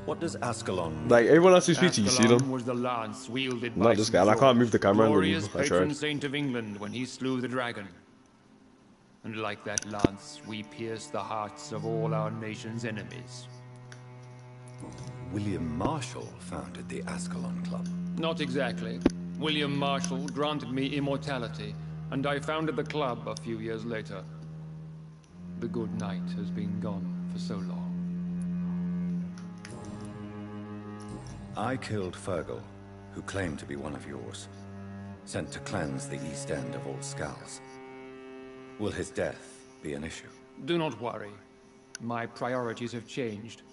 What does Ascalon... Like everyone else who speaks, you see Ascalon them. was the lance wielded by Not this guy. I can't move the camera. glorious I patron tried. saint of England when he slew the dragon. And like that lance, we pierce the hearts of all our nation's enemies. William Marshall founded the Ascalon Club. Not exactly. William Marshall granted me immortality, and I founded the club a few years later. The good knight has been gone for so long. I killed Fergal, who claimed to be one of yours, sent to cleanse the East End of all skulls. Will his death be an issue? Do not worry. My priorities have changed.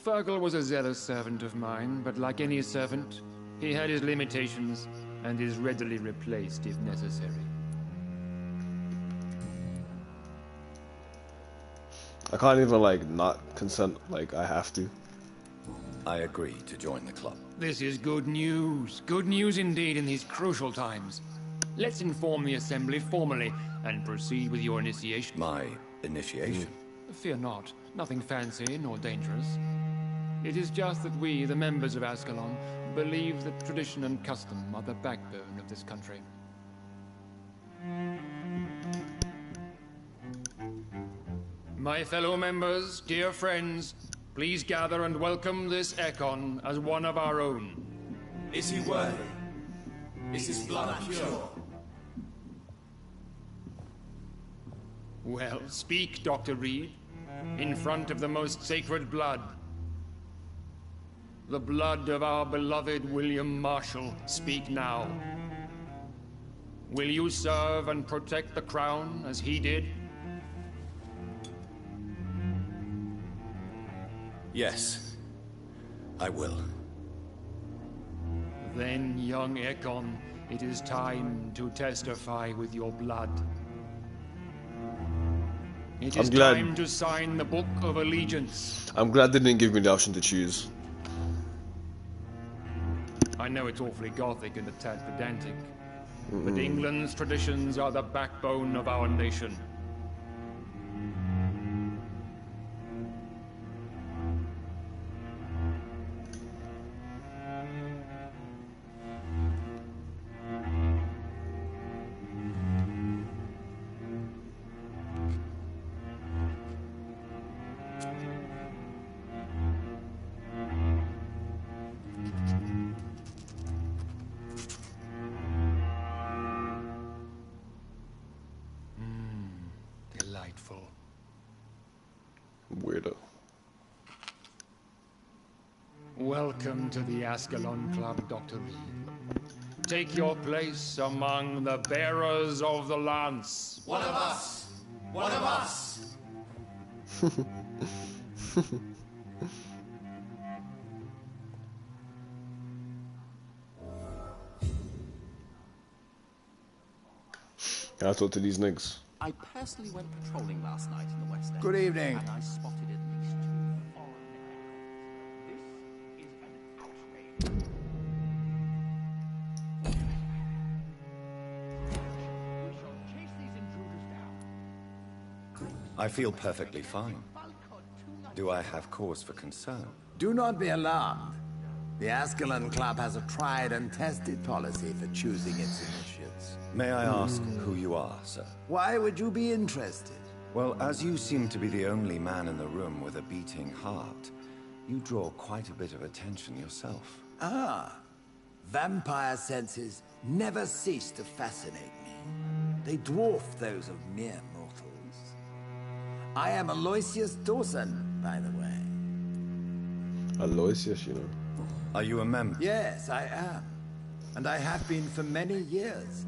Fergal was a zealous servant of mine, but like any servant, he had his limitations and is readily replaced if necessary. I can't even like not consent. Like I have to. I agree to join the club. This is good news. Good news indeed in these crucial times. Let's inform the Assembly formally and proceed with your initiation. My initiation? Fear not. Nothing fancy nor dangerous. It is just that we, the members of Ascalon, believe that tradition and custom are the backbone of this country. My fellow members, dear friends, please gather and welcome this Ekon as one of our own. Is he worthy? Is his blood pure? Well, speak, Dr. Reed, in front of the most sacred blood. The blood of our beloved William Marshall. Speak now. Will you serve and protect the crown as he did? Yes, I will. Then, young Ekon, it is time to testify with your blood. It is time to sign the Book of Allegiance. I'm glad they didn't give me the option to choose. I know it's awfully gothic and a tad pedantic, but England's traditions are the backbone of our nation. Delightful. Weirdo. Welcome to the Ascalon Club, Dr. Reed. Take your place among the bearers of the lance. One of us! One of us! I talk to these niggas. I personally went patrolling last night in the West End. Good evening. And I spotted at least 2 foreign This is an outrage. We shall chase these intruders down. I feel perfectly fine. Do I have cause for concern? Do not be alarmed. The Ascalon Club has a tried and tested policy for choosing its initiates. May I ask who you are, sir? Why would you be interested? Well, as you seem to be the only man in the room with a beating heart, you draw quite a bit of attention yourself. Ah, vampire senses never cease to fascinate me. They dwarf those of mere mortals. I am Aloysius Dawson, by the way. Aloysius, you know. Are you a member? Yes, I am. And I have been for many years.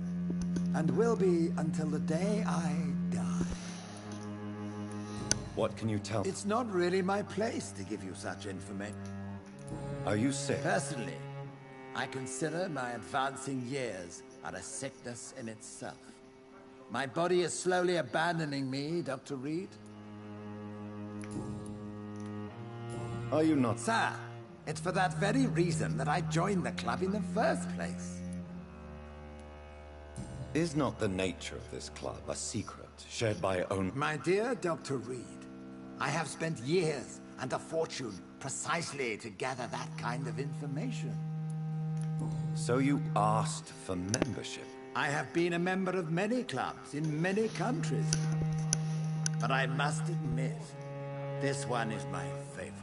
And will be until the day I die. What can you tell me? It's not really my place to give you such information. Are you sick? Personally, I consider my advancing years are a sickness in itself. My body is slowly abandoning me, Dr. Reed. Are you not? Sir, it's for that very reason that I joined the club in the first place. Is not the nature of this club a secret shared by only... My dear Dr. Reed, I have spent years and a fortune precisely to gather that kind of information. So you asked for membership? I have been a member of many clubs in many countries. But I must admit, this one is my favorite.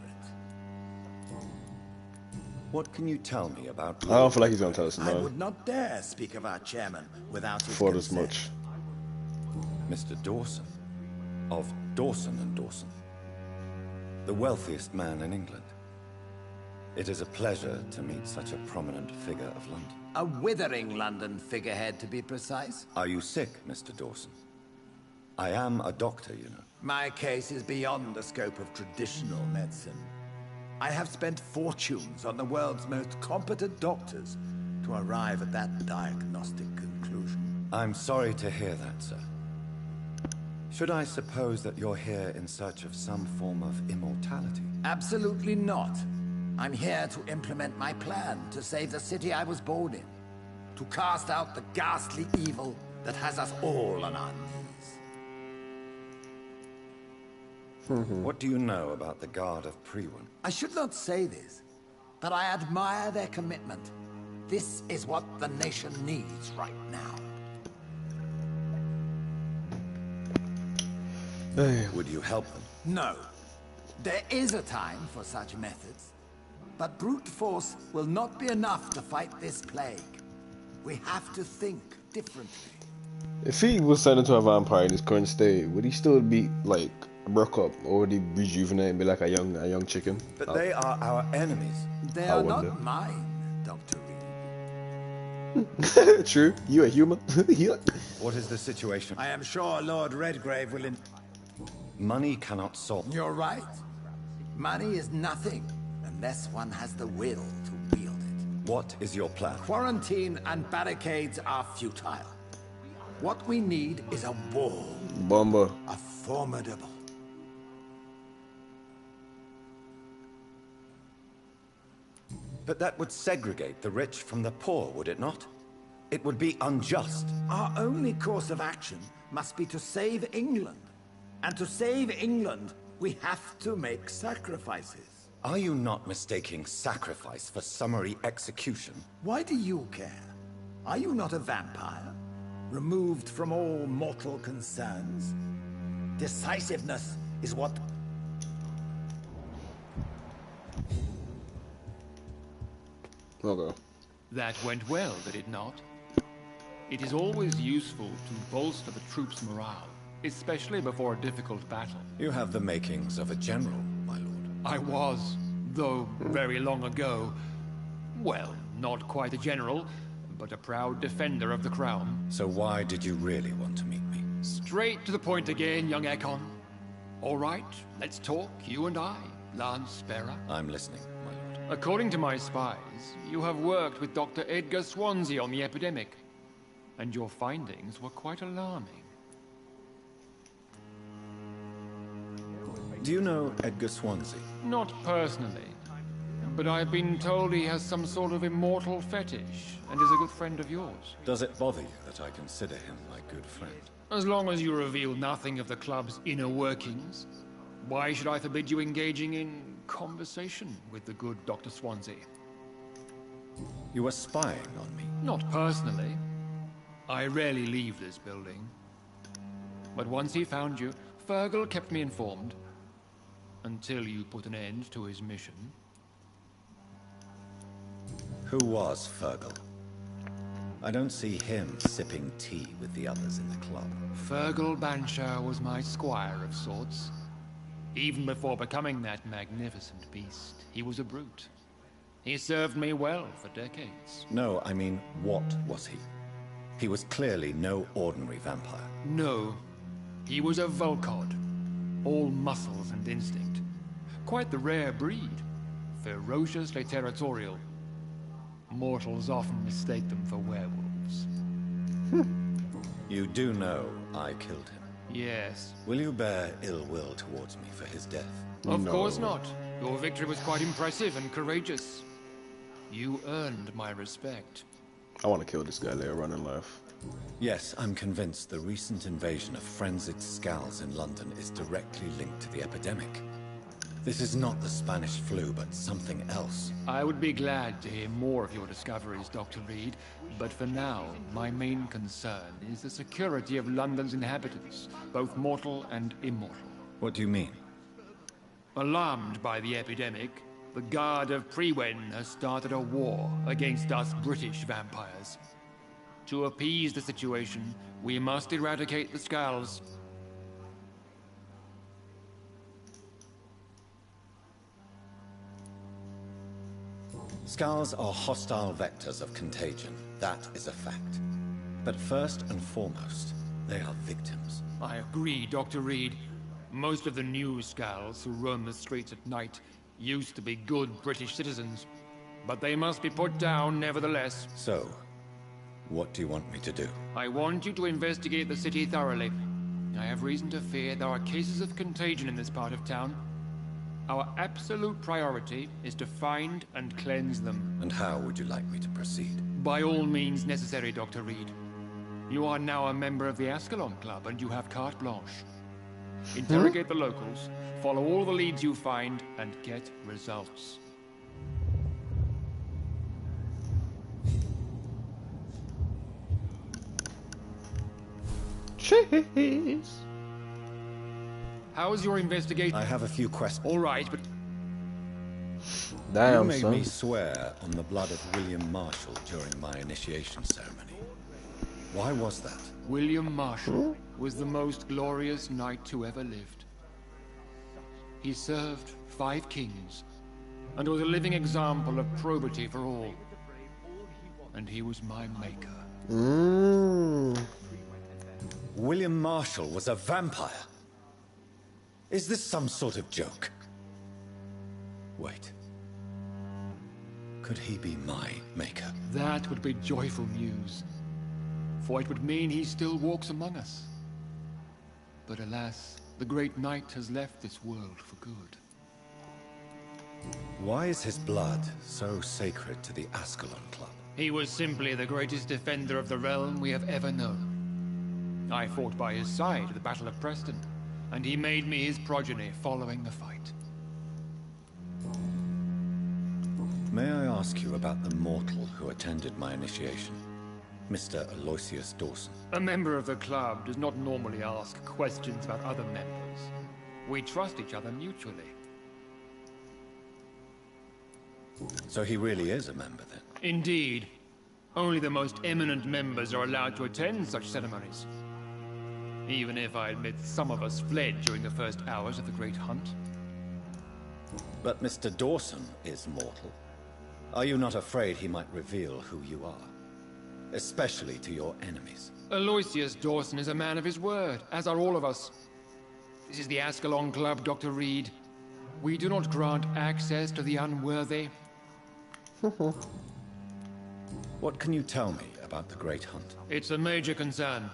What can you tell me about... I don't feel like he's gonna tell us I no. would not dare speak of our chairman without his For this consent. much. Mr. Dawson, of Dawson and Dawson, the wealthiest man in England. It is a pleasure to meet such a prominent figure of London. A withering London figurehead, to be precise. Are you sick, Mr. Dawson? I am a doctor, you know. My case is beyond the scope of traditional medicine. I have spent fortunes on the world's most competent doctors to arrive at that diagnostic conclusion. I'm sorry to hear that, sir. Should I suppose that you're here in search of some form of immortality? Absolutely not. I'm here to implement my plan to save the city I was born in. To cast out the ghastly evil that has us all on our knees. What do you know about the Guard of Priwen? I should not say this, but I admire their commitment. This is what the nation needs right now. Would you help them? No. There is a time for such methods. But brute force will not be enough to fight this plague. We have to think differently. If he was turned into a vampire in his current state, would he still be like broke up, or would he rejuvenate and be like a young chicken? Oh. But they are our enemies. They are not mine, Dr. Reed. I wonder. I have spent years and a fortune precisely to gather that kind of information. So you asked for membership? Absolutely not. I have spent years and a fortune precisely to gather that kind of information. True. You a human? Yeah. What is the situation? I am sure Lord Redgrave will... Money cannot solve. You're right. Money is nothing unless one has the will to wield it. What is your plan? Quarantine and barricades are futile. What we need is a wall. Bomba. A formidable. But that would segregate the rich from the poor, would it not? It would be unjust. Our only course of action must be to save England. And to save England, we have to make sacrifices. Are you not mistaking sacrifice for summary execution? Why do you care? Are you not a vampire? Removed from all mortal concerns? Decisiveness is what... Okay. That went well, did it not? It is always useful to bolster the troops' morale, especially before a difficult battle. You have the makings of a general, my lord. I was, though very long ago. Well, not quite a general, but a proud defender of the crown. So why did you really want to meet me? Straight to the point again, young Ekon. All right, let's talk, you and I, Lance Sparrow. I'm listening, my lord. According to my spies, you have worked with Dr. Edgar Swansea on the epidemic, and your findings were quite alarming. Do you know Edgar Swansea? Not personally, but I've been told he has some sort of immortal fetish and is a good friend of yours. Does it bother you that I consider him my good friend? As long as you reveal nothing of the club's inner workings, why should I forbid you engaging in conversation with the good Dr. Swansea? You are spying on me? Not personally. I rarely leave this building. But once he found you, Fergal kept me informed. Until you put an end to his mission. Who was Fergal? I don't see him sipping tea with the others in the club. Fergal Banshire was my squire of sorts. Even before becoming that magnificent beast, he was a brute. He served me well for decades. No, I mean, what was he? He was clearly no ordinary vampire. No, he was a Volcod. All muscles and instinct. Quite the rare breed. Ferociously territorial. Mortals often mistake them for werewolves. You do know I killed him? Yes. Will you bear ill will towards me for his death? Of course not. Your victory was quite impressive and courageous. You earned my respect. I want to kill this guy later on in life. Yes, I'm convinced the recent invasion of frenzied Skulls in London is directly linked to the epidemic. This is not the Spanish flu, but something else. I would be glad to hear more of your discoveries, Dr. Reed, but for now, my main concern is the security of London's inhabitants, both mortal and immortal. What do you mean? Alarmed by the epidemic, the Guard of Prewen has started a war against us British vampires. To appease the situation, we must eradicate the Skulls. Skulls are hostile vectors of contagion. That is a fact. But first and foremost, they are victims. I agree, Dr. Reed. Most of the new Skulls who roam the streets at night used to be good British citizens. But they must be put down nevertheless. So, what do you want me to do? I want you to investigate the city thoroughly. I have reason to fear there are cases of contagion in this part of town. Our absolute priority is to find and cleanse them. And how would you like me to proceed? By all means necessary, Dr. Reed. You are now a member of the Ascalon Club and you have carte blanche. Interrogate the locals, follow all the leads you find, and get results. Jeez. How's your investigation? I have a few questions. All right, but... Damn, you made son. me swear on the blood of William Marshall during my initiation ceremony. Why was that? William Marshall was the most glorious knight who ever lived. He served 5 kings, and was a living example of probity for all. and he was my maker. William Marshall was a vampire? Is this some sort of joke? Wait. Could he be my maker? That would be joyful news, for it would mean he still walks among us. But alas, the great knight has left this world for good. Why is his blood so sacred to the Ascalon Club? He was simply the greatest defender of the realm we have ever known. I fought by his side at the Battle of Preston, and he made me his progeny following the fight. May I ask you about the mortal who attended my initiation? Mr. Aloysius Dawson. A member of the club does not normally ask questions about other members. We trust each other mutually. So he really is a member, then? Indeed. Only the most eminent members are allowed to attend such ceremonies. Even if I admit some of us fled during the first hours of the Great Hunt. But Mr. Dawson is mortal. Are you not afraid he might reveal who you are? Especially to your enemies. Aloysius Dawson is a man of his word, as are all of us. This is the Ascalon Club, Dr. Reed. We do not grant access to the unworthy. What can you tell me about the Great Hunt? It's a major concern,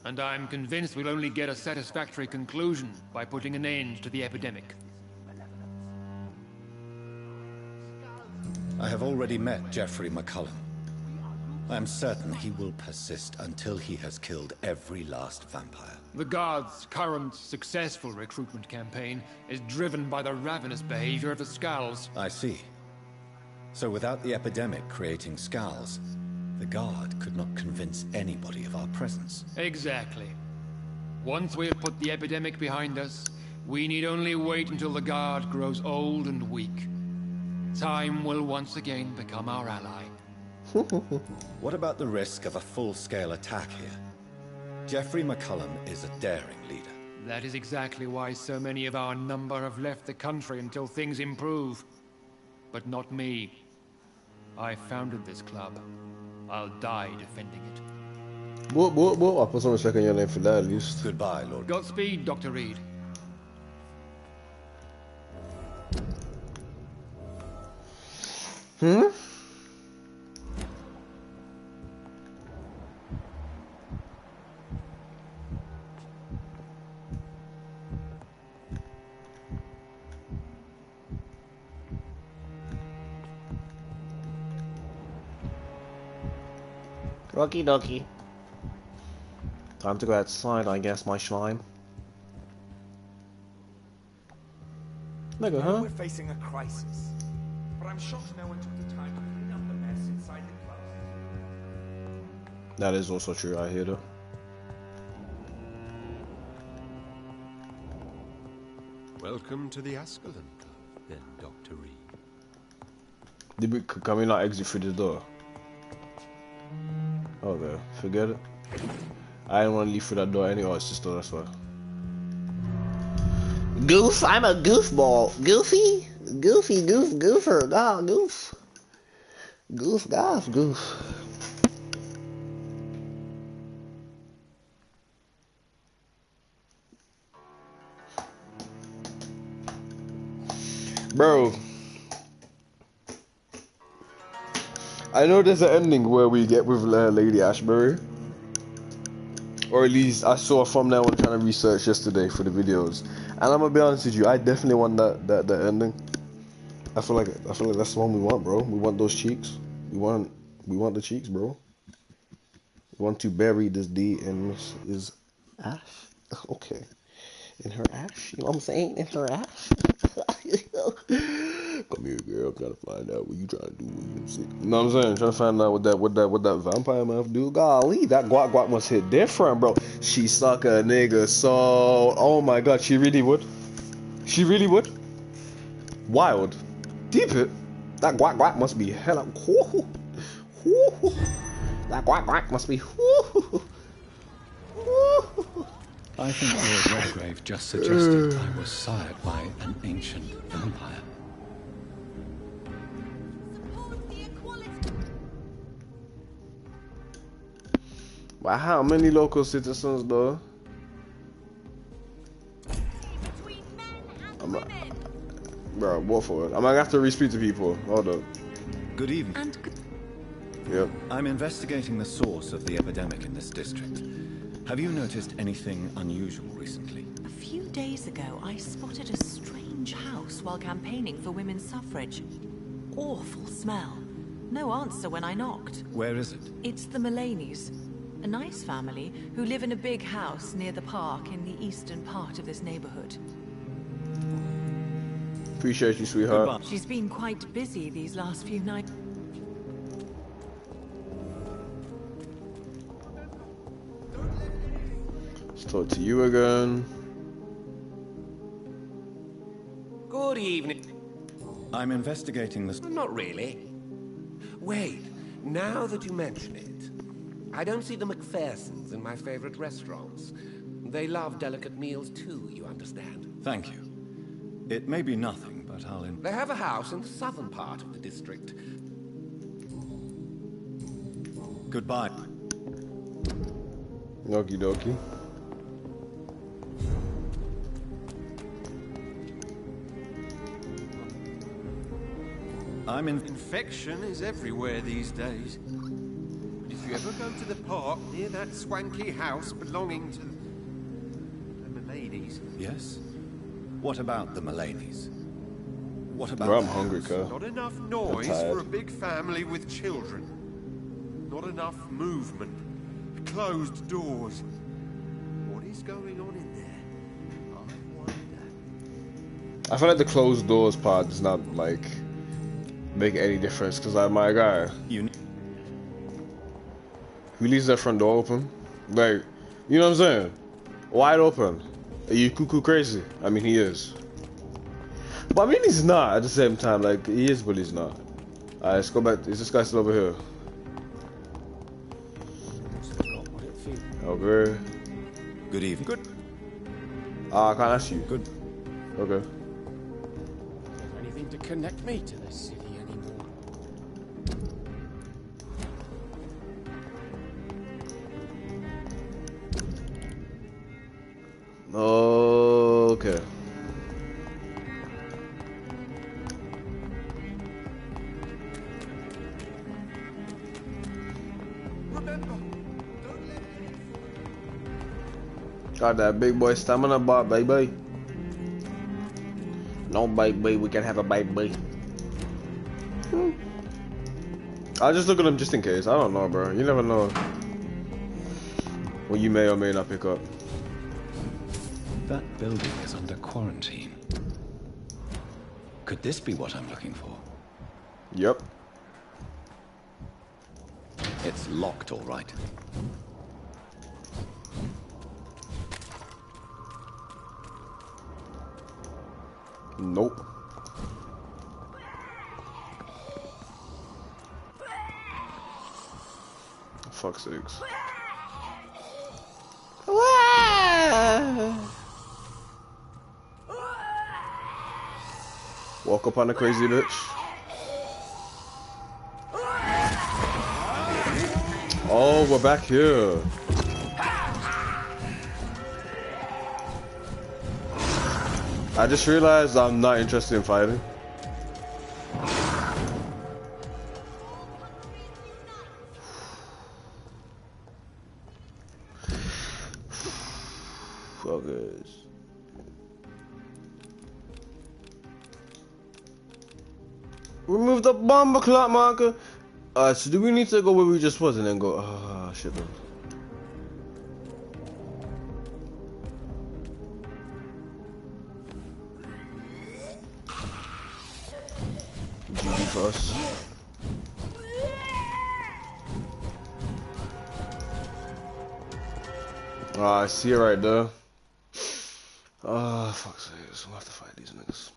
and I'm convinced we'll only get a satisfactory conclusion by putting an end to the epidemic. I have already met Geoffrey McCullum. I am certain he will persist until he has killed every last vampire. The Guard's current successful recruitment campaign is driven by the ravenous behavior of the Skulls. I see. So without the epidemic creating Skulls, the Guard could not convince anybody of our presence. Exactly. Once we have put the epidemic behind us, we need only wait until the Guard grows old and weak. Time will once again become our ally. What about the risk of a full-scale attack here? Geoffrey McCullum is a daring leader. That is exactly why so many of our number have left the country until things improve. But not me. I founded this club. I'll die defending it. I'll put some respect on your name for that at least. Goodbye, Lord. Godspeed, Dr. Reed. Okie dokie. Time to go outside, I guess, my slime. Nigga, huh? We're facing a crisis, but I'm shocked no one took the time to clean up the mess inside the club. That is also true, I hear though. Welcome to the Ascalon Club, then, Dr. Reed. Can we not exit through the door? Okay, forget it. I didn't want to leave through that door anyway, it's just door, that's why. Goof, I'm a goofball. Goofy? Goofy, goofer, goof. Goof, goof. Bro, I know there's an ending where we get with Lady Ashbury, or at least I saw a thumbnail when trying to research yesterday for the videos, and I'm gonna be honest with you, I definitely want that ending. I feel like that's the one we want, bro. We want those cheeks. We want the cheeks, bro. We want to bury this D in his ash. Okay, in her ash. You know what I'm saying? In her ash. Come here, girl. I'm trying to find out what you trying to do with you. You know what I'm saying? Trying to find out what that vampire mouth do. Golly, that guac must hit different, bro. She suck a nigga so. Oh my god, she really would. She really would. Wild. Deep it. That guac must be hella. That guac must be. I think Lord Redgrave just suggested I was sired by an ancient vampire. But how many local citizens though? Bro, what for it? I might have to re-speak to people. Hold up. Good evening. And Yep. I'm investigating the source of the epidemic in this district. Have you noticed anything unusual recently? a few days ago, I spotted a strange house while campaigning for women's suffrage. Awful smell. No answer when I knocked. Where is it? It's the Mullaneys, a nice family who live in a big house near the park in the eastern part of this neighborhood. Appreciate you, sweetheart. Goodbye. She's been quite busy these last few nights. Let's talk to you again. Good evening. I'm investigating this. Not really. Wait, now that you mention it, I don't see the McPhersons in my favorite restaurants. They love delicate meals too, you understand. Thank you. It may be nothing, but I'll... They have a house in the southern part of the district. Goodbye. Okie dokie. I'm in... Infection is everywhere these days. But if you ever go to the park near that swanky house belonging to the Mullaneys... Yes? What about the Mullaneys? What about... Bro, I'm hungry, cuz. Not enough noise for a big family with children. Not enough movement. Closed doors. What is going on in there? I wonder. I feel like the closed doors part does not, like, make any difference, because, like, my guy, You... who leaves that front door open? Like, you know what I'm saying? Wide open. Are you cuckoo crazy? I mean, he is. But I mean, he's not at the same time. Like, he is, but he's not. Alright, let's go back. Is this guy still over here? Okay. Good evening. Good. I can't ask you. Good. Okay. Anything to connect me to this city anymore? Okay. Got that big boy stamina bar, baby. No, baby, we can have a baby. I'll just look at him just in case. I don't know, bro. You never know what you may or may not pick up. That building is under quarantine. Could this be what I'm looking for? Yep. It's locked, all right. Nope. Fuck's sakes. Walk up on the crazy bitch. Oh, we're back here. I just realized I'm not interested in fighting. Fuckers. Remove the bomber clock marker. So do we need to go where we just was and then go? Ah, shit. Man. GG for us. Ah, I see it right there. Ah, fuck's sake. We'll have to fight these niggas.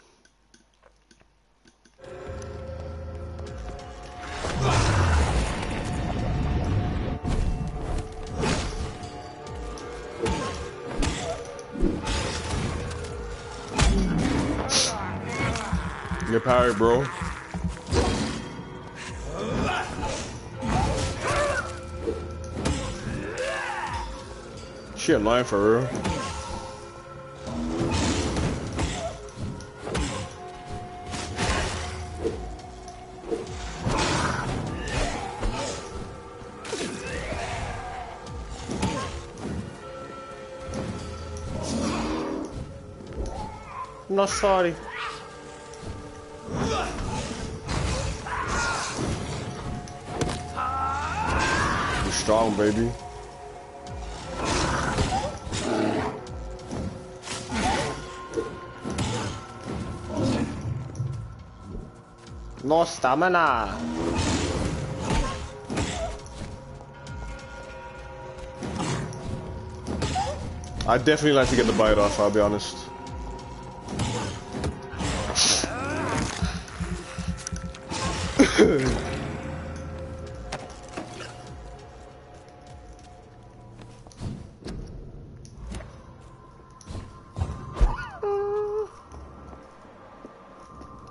Get powered, bro. She annoying for real. No, sorry. You're strong, baby. No stamina. I definitely like to get the bite off, I'll be honest.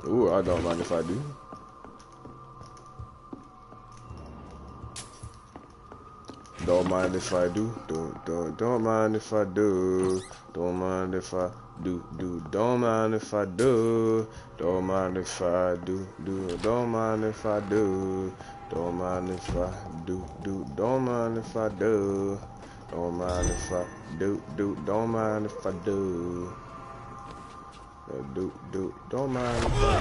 Ooh, I don't mind if I do. Don't mind if I do. Don't mind if I do. Don't mind if I do. Don't mind if I do. Don't mind if I do. Don't mind if I do. Don't mind if I do. Don't mind if I do. Don't mind if I do. Don't mind if I do. Don't mind if I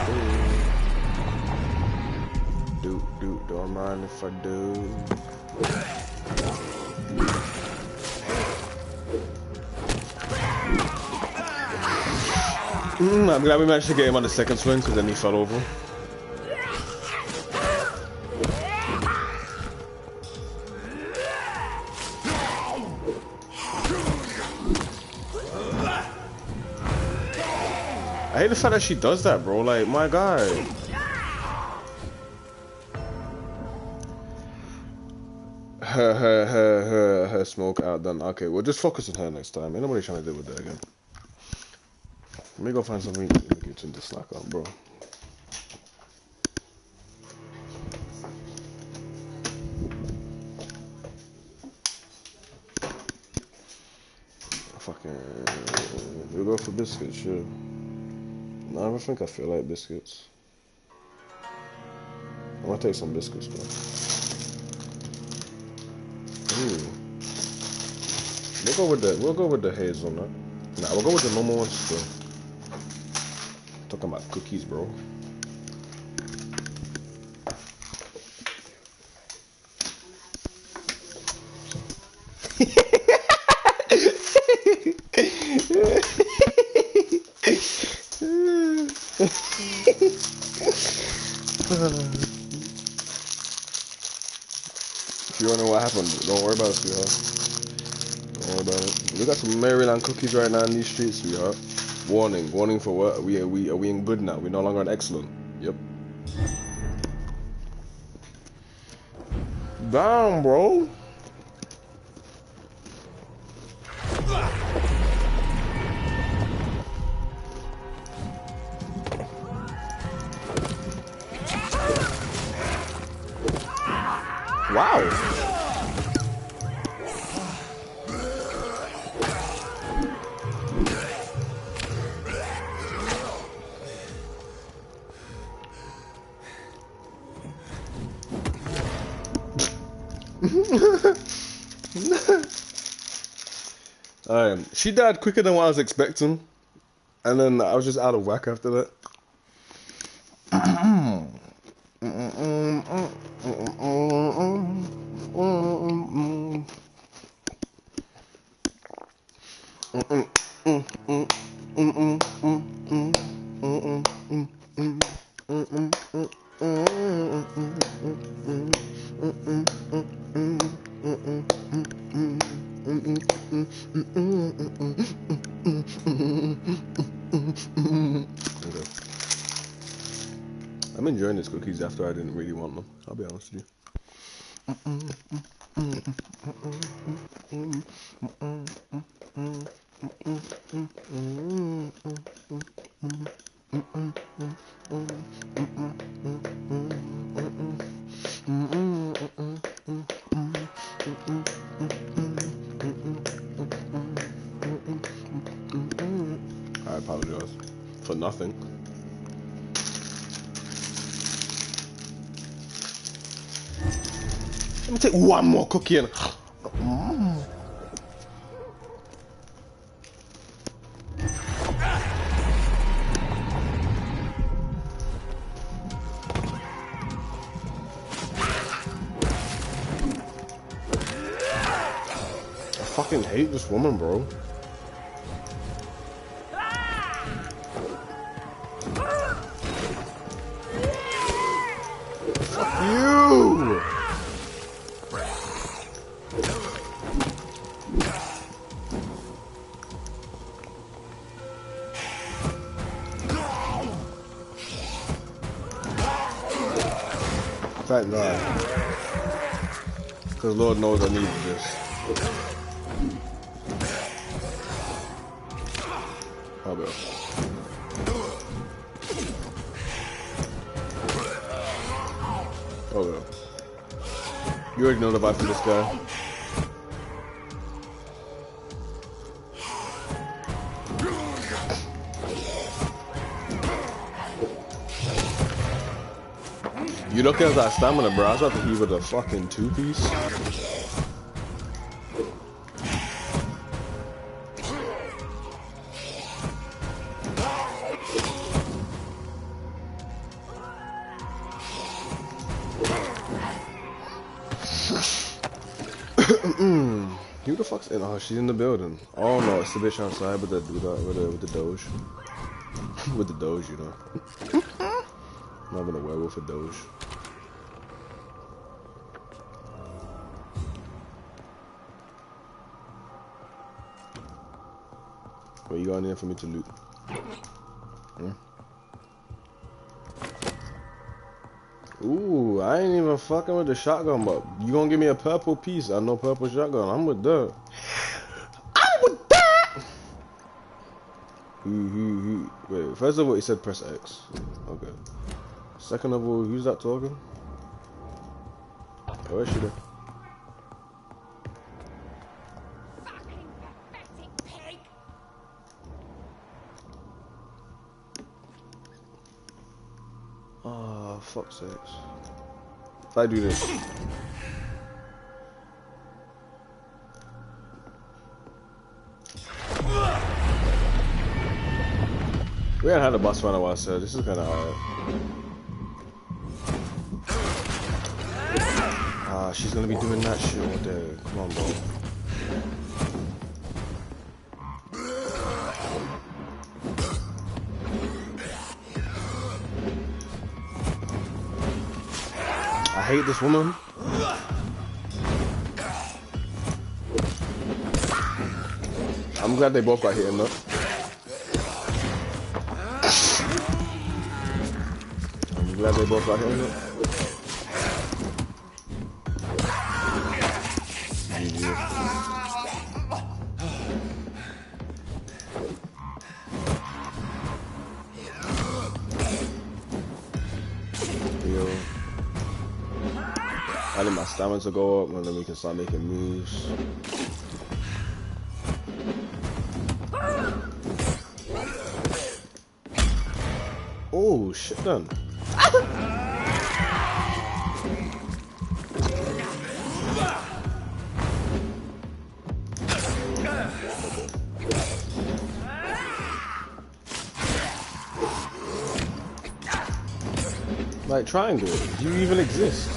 do. Don't mind if I do. I'm glad we managed to get him on the second swing because then he fell over. I hate the fact that she does that, bro. Like, my God. Her smoke outdone. Okay, we'll just focus on her next time. Ain't nobody trying to deal with that again. Let me go find something to snack on, bro. We'll go for biscuits, sure. No, I don't think I feel like biscuits. I'm gonna take some biscuits, bro. We'll go with the hazelnut. Nah, we'll go with the normal ones still. Talking about cookies, bro. If you wonder what happened, don't worry about it, sweetheart. Don't worry about it. We got some Maryland cookies right now in these streets, sweetheart. Warning for what? Are we in good now? We're no longer in excellent. Yep. Damn, bro. Wow. She died quicker than what I was expecting, and then I was just out of whack after that. I'm enjoying these cookies after I didn't really want them. I'll be honest with you. I apologize for nothing. Let me take one more cookie and. I fucking hate this woman, bro. Fuck you! Thank God. Because Lord knows I needed this. Oh, bro. Oh, bro. You already know the vibe for this guy. You look at that stamina, bro. I was about to heal with a fucking two-piece. Who the fuck's in? Oh, she's in the building. Oh no, it's the bitch outside with the doge. With the doge, you know. Not even a werewolf, a doge. What you got in there for me to loot? Hmm? Ooh, I ain't even fucking with the shotgun, but you gonna give me a purple piece? I know purple shotgun. I'm with that. I'm with that. Wait, first of all, he said press X. Okay. Second of all, who's that talking? Oh, where's she there? Oh, fuck's sakes. If I do this. We haven't had a boss fight in a while, so this is kinda hard. Ah, she's gonna be doing that shit all day. Come on, bro. I hate this woman. I'm glad they both got hit in though. I'm glad they both got hit in though. I need my stamina to go up and then we can start making moves. Oh shit done. Like triangle, do you even exist?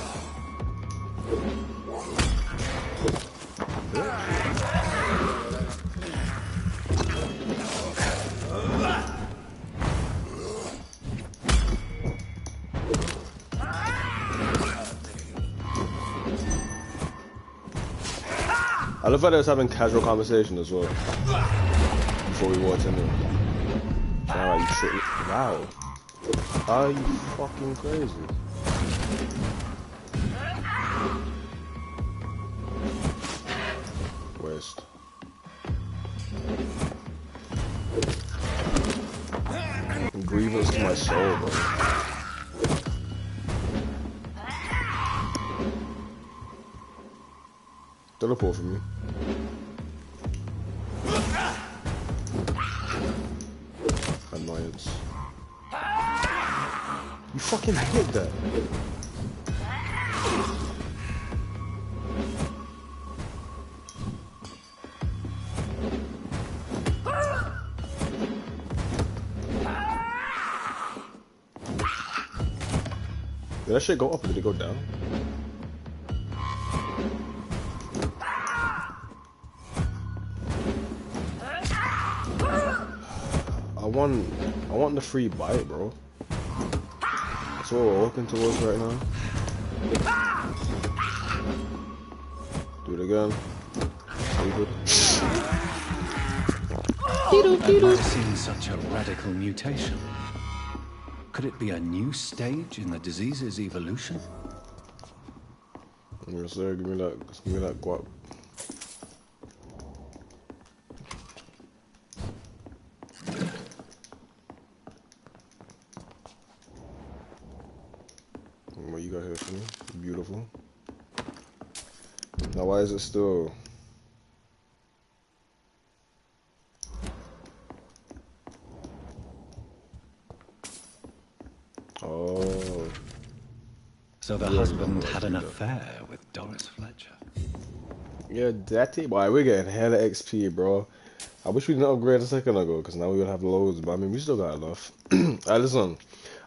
I love how they're having casual conversation as well before we walked in there. Like, you shit. Wow. Are you fucking crazy? West. Grievous to my soul, bro. Teleport from me. annoyance. You fucking hit that. Did that shit go up or did it go down? I want the free bite, bro. That's what we're working towards right now. Do it again. Have I seen such a radical mutation? Could it be a new stage in the disease's evolution? Yes, sir. Give me that guap. What you got here for me? Beautiful. Now, why is it still? Oh. So the husband had an affair with Doris Fletcher. Yeah, that boy, we're getting hella XP, bro. I wish we didn't upgrade a second ago, because now we would have loads, but I mean, we still got enough. Alright, listen.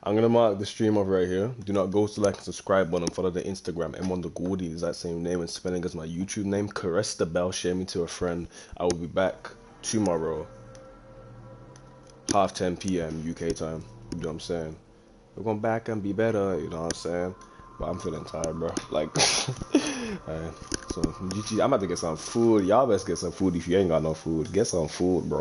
I'm gonna mark the stream off right here. Do not go to like and subscribe button, follow the Instagram, M on the Goldie is that same name and spelling as my YouTube name. Caress the bell, share me to a friend. I will be back tomorrow, 10:30 p.m. UK time. You know what I'm saying? We're going back and be better, you know what I'm saying? But I'm feeling tired, bro. Like, alright. So, GG, I'm about to get some food. Y'all best get some food if you ain't got no food. Get some food, bro.